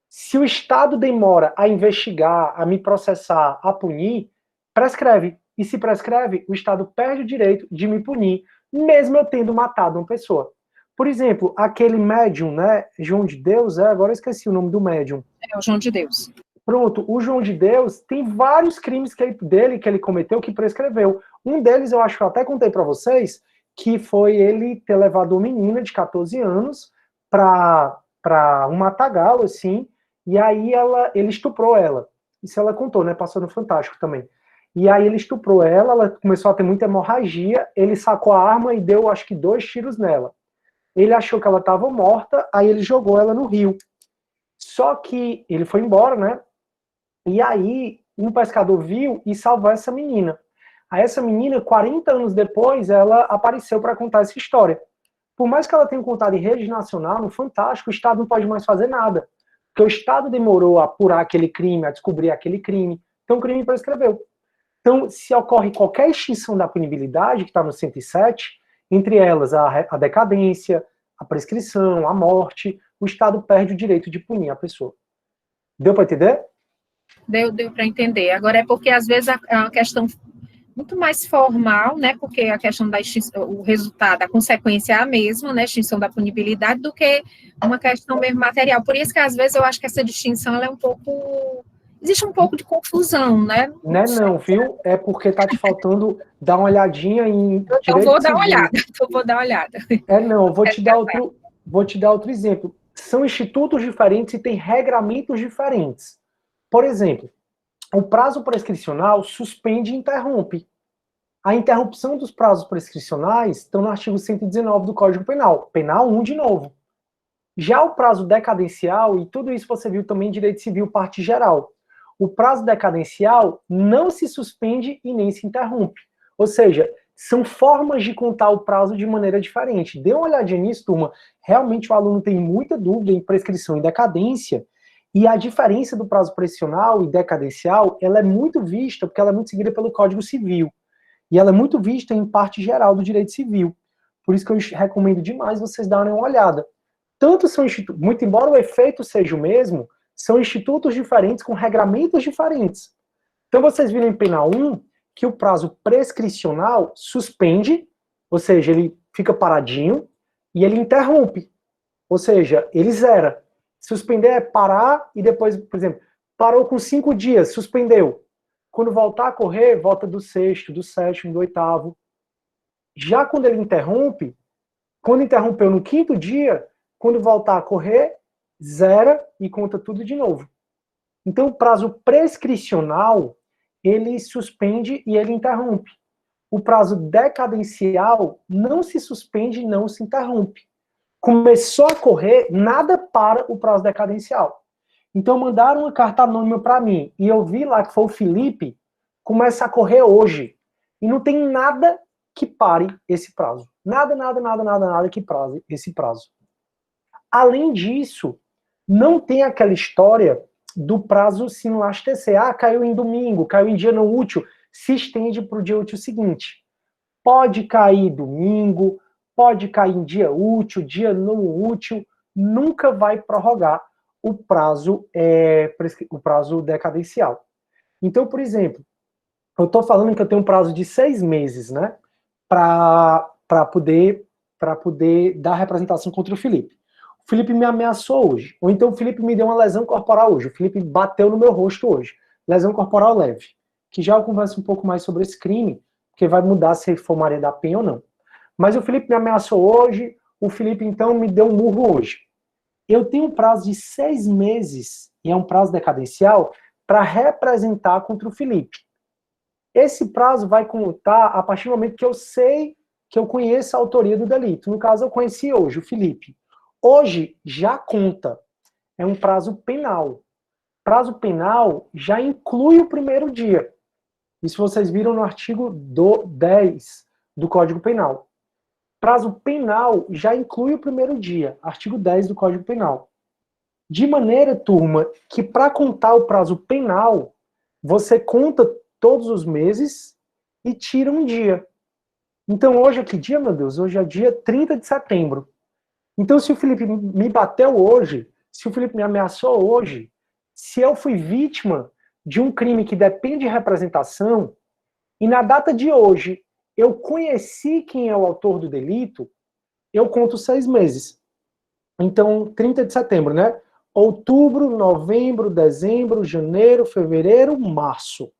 [SPEAKER 1] se o Estado demora a investigar, a me processar, a punir, prescreve. E se prescreve, o Estado perde o direito de me punir, mesmo eu tendo matado uma pessoa. Por exemplo, aquele médium, né, João de Deus, agora eu esqueci o nome do médium.
[SPEAKER 2] É o João de Deus.
[SPEAKER 1] Pronto, o João de Deus tem vários crimes que ele cometeu que prescreveu. Um deles, eu acho que eu até contei para vocês, que foi ele ter levado uma menina de 14 anos para um matagal, assim, e aí ele estuprou ela. Isso ela contou, né, passou no Fantástico também. E aí ele estuprou ela começou a ter muita hemorragia, ele sacou a arma e deu, acho que 2 tiros nela. Ele achou que ela estava morta, aí ele jogou ela no rio. Só que ele foi embora, né? E aí um pescador viu e salvou essa menina. Aí essa menina, 40 anos depois, ela apareceu para contar essa história. Por mais que ela tenha contado em rede nacional, no Fantástico, o Estado não pode mais fazer nada. Porque o Estado demorou a apurar aquele crime, a descobrir aquele crime. Então o crime prescreveu. Então, se ocorre qualquer extinção da punibilidade, que está no 107, entre elas a decadência, a prescrição, a morte, o Estado perde o direito de punir a pessoa. Deu para entender?
[SPEAKER 2] Deu para entender. Agora é porque, às vezes, é uma questão muito mais formal, né, porque a questão da extinção, o resultado, a consequência é a mesma, né, extinção da punibilidade, do que uma questão mesmo material. Por isso que, às vezes, eu acho que essa distinção, ela é um pouco... Existe um pouco de confusão, né?
[SPEAKER 1] Não, viu? É porque tá te faltando dar uma olhadinha em
[SPEAKER 2] eu vou dar uma olhada,
[SPEAKER 1] vou te dar outro exemplo. São institutos diferentes e têm regramentos diferentes. Por exemplo, o prazo prescricional suspende e interrompe. A interrupção dos prazos prescricionais estão no artigo 119 do Código Penal. Penal 1 de novo. Já o prazo decadencial, e tudo isso você viu também em Direito Civil, parte geral. O prazo decadencial não se suspende e nem se interrompe. Ou seja, são formas de contar o prazo de maneira diferente. Dê uma olhadinha nisso, turma. Realmente o aluno tem muita dúvida em prescrição e decadência, e a diferença do prazo prescricional e decadencial, ela é muito vista, porque ela é muito seguida pelo Código Civil. E ela é muito vista em parte geral do direito civil. Por isso que eu recomendo demais vocês darem uma olhada. Tanto são institutos, muito embora o efeito seja o mesmo, são institutos diferentes com regramentos diferentes. Então vocês viram em Penal 1 que o prazo prescricional suspende, ou seja, ele fica paradinho, e ele interrompe. Ou seja, ele zera. Suspender é parar e depois, por exemplo, parou com 5 dias, suspendeu. Quando voltar a correr, volta do sexto, do sétimo, do oitavo. Já quando ele interrompe, quando interrompeu no quinto dia, quando voltar a correr, zera e conta tudo de novo. Então, o prazo prescricional, ele suspende e ele interrompe. O prazo decadencial não se suspende e não se interrompe. Começou a correr, nada para o prazo decadencial. Então, mandaram uma carta anônima para mim, e eu vi lá que foi o Felipe, começa a correr hoje. E não tem nada que pare esse prazo. Nada que pare esse prazo. Além disso, não tem aquela história do prazo se enlastecer. Ah, caiu em domingo, caiu em dia não útil, se estende para o dia útil seguinte. Pode cair domingo, pode cair em dia útil, dia não útil, nunca vai prorrogar o prazo decadencial. Então, por exemplo, eu estou falando que eu tenho um prazo de 6 meses, né, para poder dar representação contra o Felipe. O Felipe me ameaçou hoje, ou então o Felipe me deu uma lesão corporal hoje, o Felipe bateu no meu rosto hoje, lesão corporal leve, que já eu converso um pouco mais sobre esse crime, porque vai mudar se for Maria da Penha ou não. Mas o Felipe me ameaçou hoje, o Felipe então me deu um murro hoje. Eu tenho um prazo de 6 meses, e é um prazo decadencial, para representar contra o Felipe. Esse prazo vai contar a partir do momento que eu sei, que eu conheço a autoria do delito. No caso, eu conheci hoje o Felipe. Hoje já conta. É um prazo penal. Prazo penal já inclui o primeiro dia. Isso vocês viram no artigo 10 do Código Penal. Prazo penal já inclui o primeiro dia. Artigo 10 do Código Penal. De maneira, turma, que para contar o prazo penal, você conta todos os meses e tira um dia. Então hoje é que dia, meu Deus? Hoje é dia 30 de setembro. Então se o Felipe me bateu hoje, se o Felipe me ameaçou hoje, se eu fui vítima de um crime que depende de representação, e na data de hoje eu conheci quem é o autor do delito, eu conto 6 meses. Então, 30 de setembro, né? Outubro, novembro, dezembro, janeiro, fevereiro, março.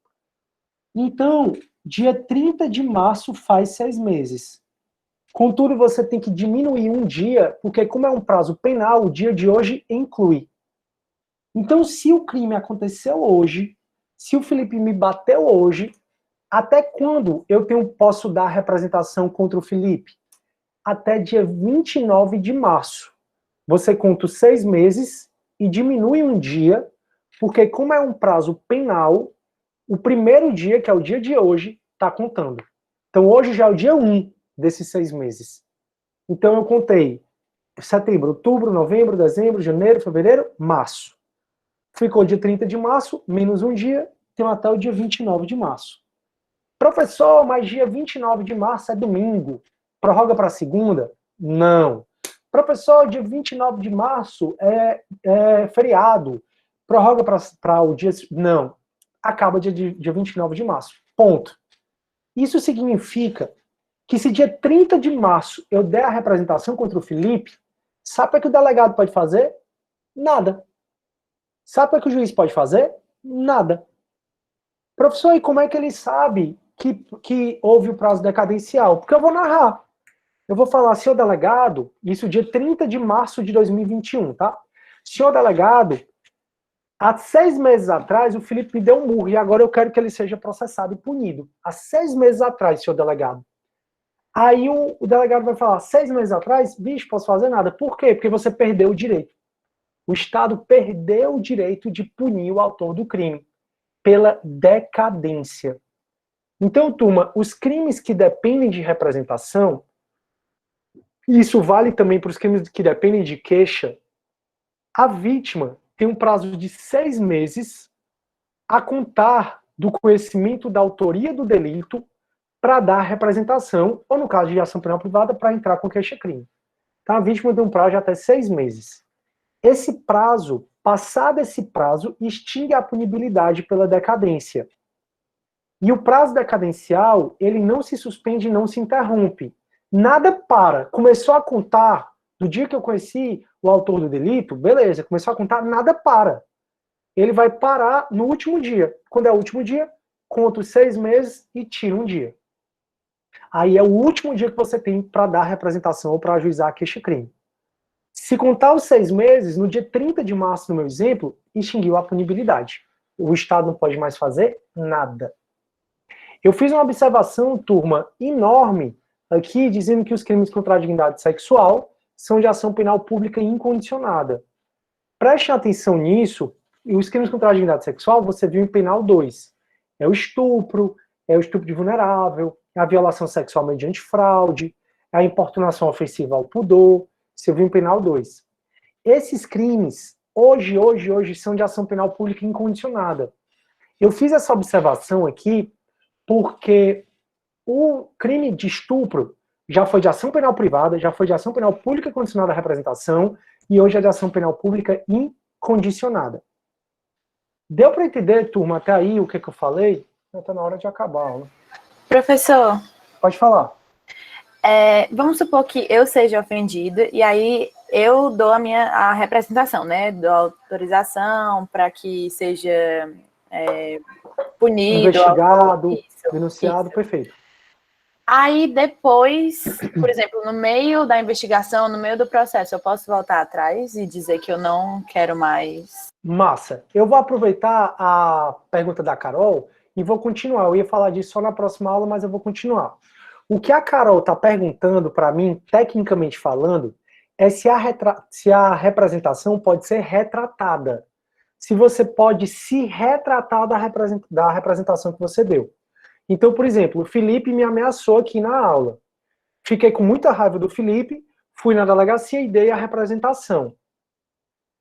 [SPEAKER 1] Então, dia 30 de março faz 6 meses. Contudo, você tem que diminuir um dia, porque como é um prazo penal, o dia de hoje inclui. Então, se o crime aconteceu hoje, se o Felipe me bateu hoje, até quando eu posso dar representação contra o Felipe? Até dia 29 de março. Você conta os 6 meses e diminui um dia, porque como é um prazo penal, o primeiro dia, que é o dia de hoje, está contando. Então hoje já é o dia 1 desses 6 meses. Então eu contei setembro, outubro, novembro, dezembro, janeiro, fevereiro, março. Ficou dia 30 de março, menos um dia, tem até o dia 29 de março. Professor, mas dia 29 de março é domingo. Prorroga para segunda? Não. Professor, dia 29 de março é feriado. Prorroga para o dia... Não. Acaba dia 29 de março. Ponto. Isso significa que se dia 30 de março eu der a representação contra o Felipe, sabe o que o delegado pode fazer? Nada. Sabe o que o juiz pode fazer? Nada. Professor, e como é que ele sabe que houve o prazo decadencial? Porque eu vou narrar. Eu vou falar, senhor delegado, isso dia 30 de março de 2021, tá? Senhor delegado, há 6 meses atrás o Felipe me deu um murro e agora eu quero que ele seja processado e punido. Há 6 meses atrás, senhor delegado. Aí o delegado vai falar, 6 meses atrás, bicho, posso fazer nada. Por quê? Porque você perdeu o direito. O Estado perdeu o direito de punir o autor do crime pela decadência. Então, turma, os crimes que dependem de representação, e isso vale também para os crimes que dependem de queixa, a vítima tem um prazo de 6 meses a contar do conhecimento da autoria do delito para dar representação, ou no caso de ação penal privada, para entrar com queixa-crime. Então, a vítima tem um prazo de até 6 meses. Esse prazo, passado esse prazo, extingue a punibilidade pela decadência. E o prazo decadencial, ele não se suspende e não se interrompe. Nada para. Começou a contar, do dia que eu conheci, o autor do delito, beleza, começou a contar, nada para. Ele vai parar no último dia. Quando é o último dia, conta os 6 meses e tira um dia. Aí é o último dia que você tem para dar representação ou para ajuizar a queixa-crime. Se contar os 6 meses, no dia 30 de março, no meu exemplo, extinguiu a punibilidade. O Estado não pode mais fazer nada. Eu fiz uma observação, turma, enorme aqui, dizendo que os crimes contra a dignidade sexual são de ação penal pública incondicionada. Preste atenção nisso, e os crimes contra a dignidade sexual você viu em penal 2. É o estupro de vulnerável, é a violação sexual mediante fraude, é a importunação ofensiva ao pudor, você viu em penal 2. Esses crimes, hoje, são de ação penal pública incondicionada. Eu fiz essa observação aqui porque o crime de estupro já foi de ação penal privada, já foi de ação penal pública condicionada à representação, e hoje é de ação penal pública incondicionada. Deu para entender, turma, até aí o que eu falei? Está na hora de acabar a aula.
[SPEAKER 3] Professor.
[SPEAKER 1] Pode falar.
[SPEAKER 3] Vamos supor que eu seja ofendida e aí eu dou a representação, né? Dou autorização para que seja punido.
[SPEAKER 1] Investigado, denunciado, perfeito.
[SPEAKER 3] Aí depois, por exemplo, no meio da investigação, no meio do processo, eu posso voltar atrás e dizer que eu não quero mais?
[SPEAKER 1] Massa. Eu vou aproveitar a pergunta da Carol e vou continuar. Eu ia falar disso só na próxima aula, mas eu vou continuar. O que a Carol está perguntando para mim, tecnicamente falando, é se a representação pode ser retratada. Se você pode se retratar da representação que você deu. Então, por exemplo, o Felipe me ameaçou aqui na aula. Fiquei com muita raiva do Felipe, fui na delegacia e dei a representação.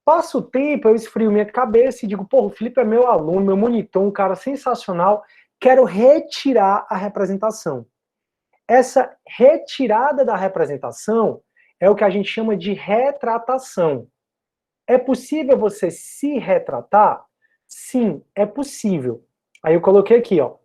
[SPEAKER 1] Passa o tempo, eu esfrio minha cabeça e digo, pô, o Felipe é meu aluno, meu monitor, um cara sensacional, quero retirar a representação. Essa retirada da representação é o que a gente chama de retratação. É possível você se retratar? Sim, é possível. Aí eu coloquei aqui, ó.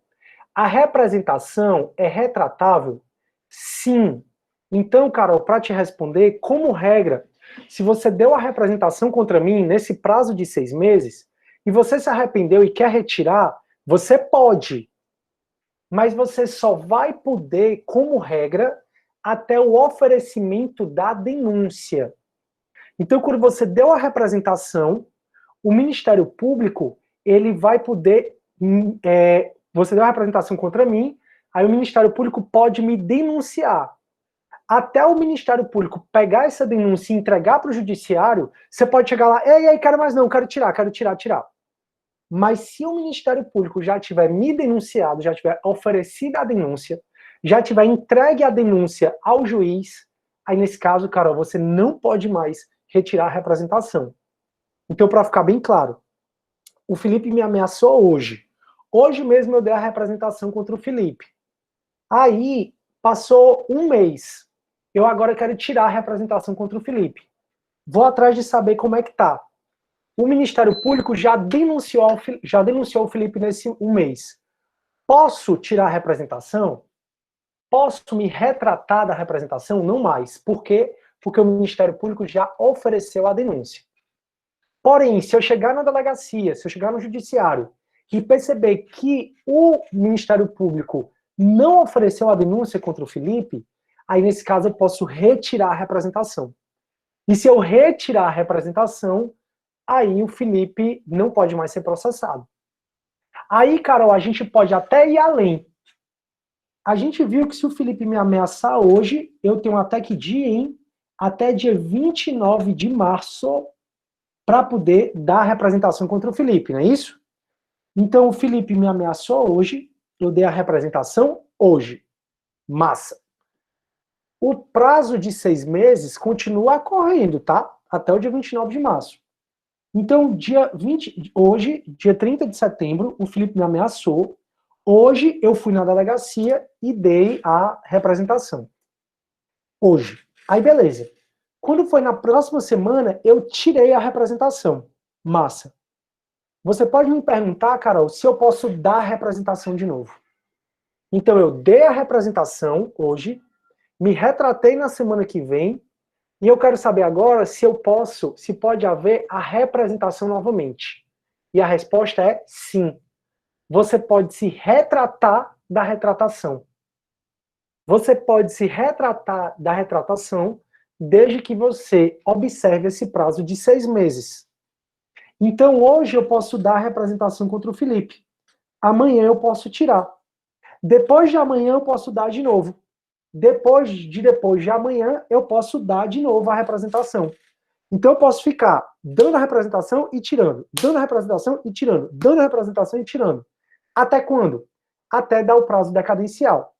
[SPEAKER 1] A representação é retratável? Sim. Então, Carol, para te responder, como regra, se você deu a representação contra mim nesse prazo de 6 meses, e você se arrependeu e quer retirar, você pode. Mas você só vai poder, como regra, até o oferecimento da denúncia. Então, quando você deu a representação, o Ministério Público, ele vai poder... você deu a representação contra mim, aí o Ministério Público pode me denunciar. Até o Ministério Público pegar essa denúncia e entregar para o Judiciário, você pode chegar lá, ei, quero mais não, quero tirar. Mas se o Ministério Público já tiver me denunciado, já tiver oferecido a denúncia, já tiver entregue a denúncia ao juiz, aí nesse caso, Carol, você não pode mais retirar a representação. Então, para ficar bem claro, o Felipe me ameaçou hoje. Hoje mesmo eu dei a representação contra o Felipe. Aí, passou um mês. Eu agora quero tirar a representação contra o Felipe. Vou atrás de saber como é que tá. O Ministério Público já denunciou o Felipe nesse um mês. Posso tirar a representação? Posso me retratar da representação? Não mais. Por quê? Porque o Ministério Público já ofereceu a denúncia. Porém, se eu chegar na delegacia, se eu chegar no Judiciário e perceber que o Ministério Público não ofereceu a denúncia contra o Felipe, aí nesse caso eu posso retirar a representação. E se eu retirar a representação, aí o Felipe não pode mais ser processado. Aí, Carol, a gente pode até ir além. A gente viu que se o Felipe me ameaçar hoje, eu tenho até que dia, hein? Até dia 29 de março para poder dar a representação contra o Felipe, não é isso? Então, o Felipe me ameaçou hoje, eu dei a representação hoje. Massa. O prazo de 6 meses continua correndo, tá? Até o dia 29 de março. Então, hoje, dia 30 de setembro, o Felipe me ameaçou. Hoje, eu fui na delegacia e dei a representação. Hoje. Aí, beleza. Quando foi na próxima semana, eu tirei a representação. Massa. Você pode me perguntar, Carol, se eu posso dar a representação de novo. Então, eu dei a representação hoje, me retratei na semana que vem, E eu quero saber agora se pode haver a representação novamente. E a resposta é sim. Você pode se retratar da retratação. Você pode se retratar da retratação desde que você observe esse prazo de 6 meses. Então, hoje eu posso dar a representação contra o Felipe. Amanhã eu posso tirar. Depois de amanhã eu posso dar de novo. Depois de amanhã eu posso dar de novo a representação. Então eu posso ficar dando a representação e tirando, dando a representação e tirando, dando a representação e tirando. Até quando? Até dar o prazo decadencial.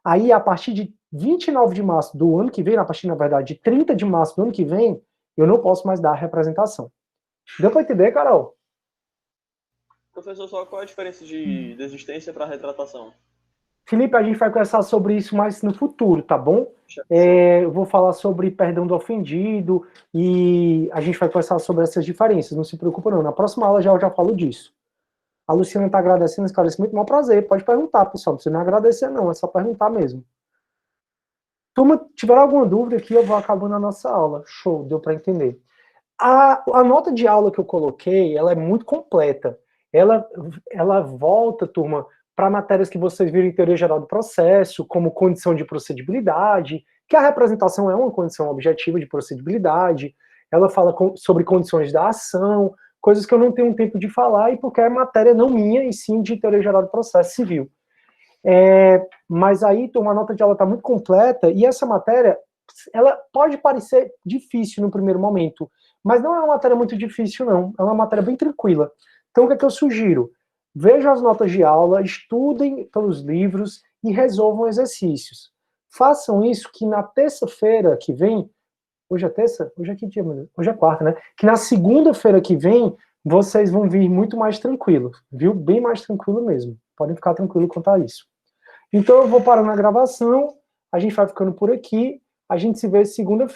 [SPEAKER 1] Aí, a partir de 29 de março do ano que vem, a partir, na verdade, de 30 de março do ano que vem, eu não posso mais dar a representação. Deu para entender, Carol?
[SPEAKER 4] Professor, só qual é a diferença de desistência para retratação?
[SPEAKER 1] Felipe, a gente vai conversar sobre isso mais no futuro, tá bom? Eu vou falar sobre perdão do ofendido e a gente vai conversar sobre essas diferenças, não se preocupa não. Na próxima aula eu já falo disso. A Luciana está agradecendo, esclarecimento, muito prazer. Pode perguntar, pessoal, não precisa nem agradecer não, é só perguntar mesmo. Turma, tiver alguma dúvida aqui, eu vou acabando a nossa aula. Show, deu para entender. A nota de aula que eu coloquei, ela é muito completa. Ela volta, turma, para matérias que vocês viram em teoria geral do processo, como condição de procedibilidade, que a representação é uma condição objetiva de procedibilidade, ela fala sobre condições da ação, coisas que eu não tenho tempo de falar, e porque é matéria não minha, e sim de teoria geral do processo civil. Mas aí, turma, a nota de aula está muito completa, e essa matéria, ela pode parecer difícil no primeiro momento, mas não é uma matéria muito difícil, não. É uma matéria bem tranquila. Então, o que é que eu sugiro? Vejam as notas de aula, estudem pelos livros e resolvam exercícios. Façam isso que na terça-feira que vem, hoje é terça? Hoje é que dia, meu Deus? Hoje é quarta, né? Que na segunda-feira que vem, vocês vão vir muito mais tranquilos, viu? Bem mais tranquilo mesmo. Podem ficar tranquilos quanto a isso. Então, eu vou parar na gravação, a gente vai ficando por aqui, a gente se vê segunda-feira.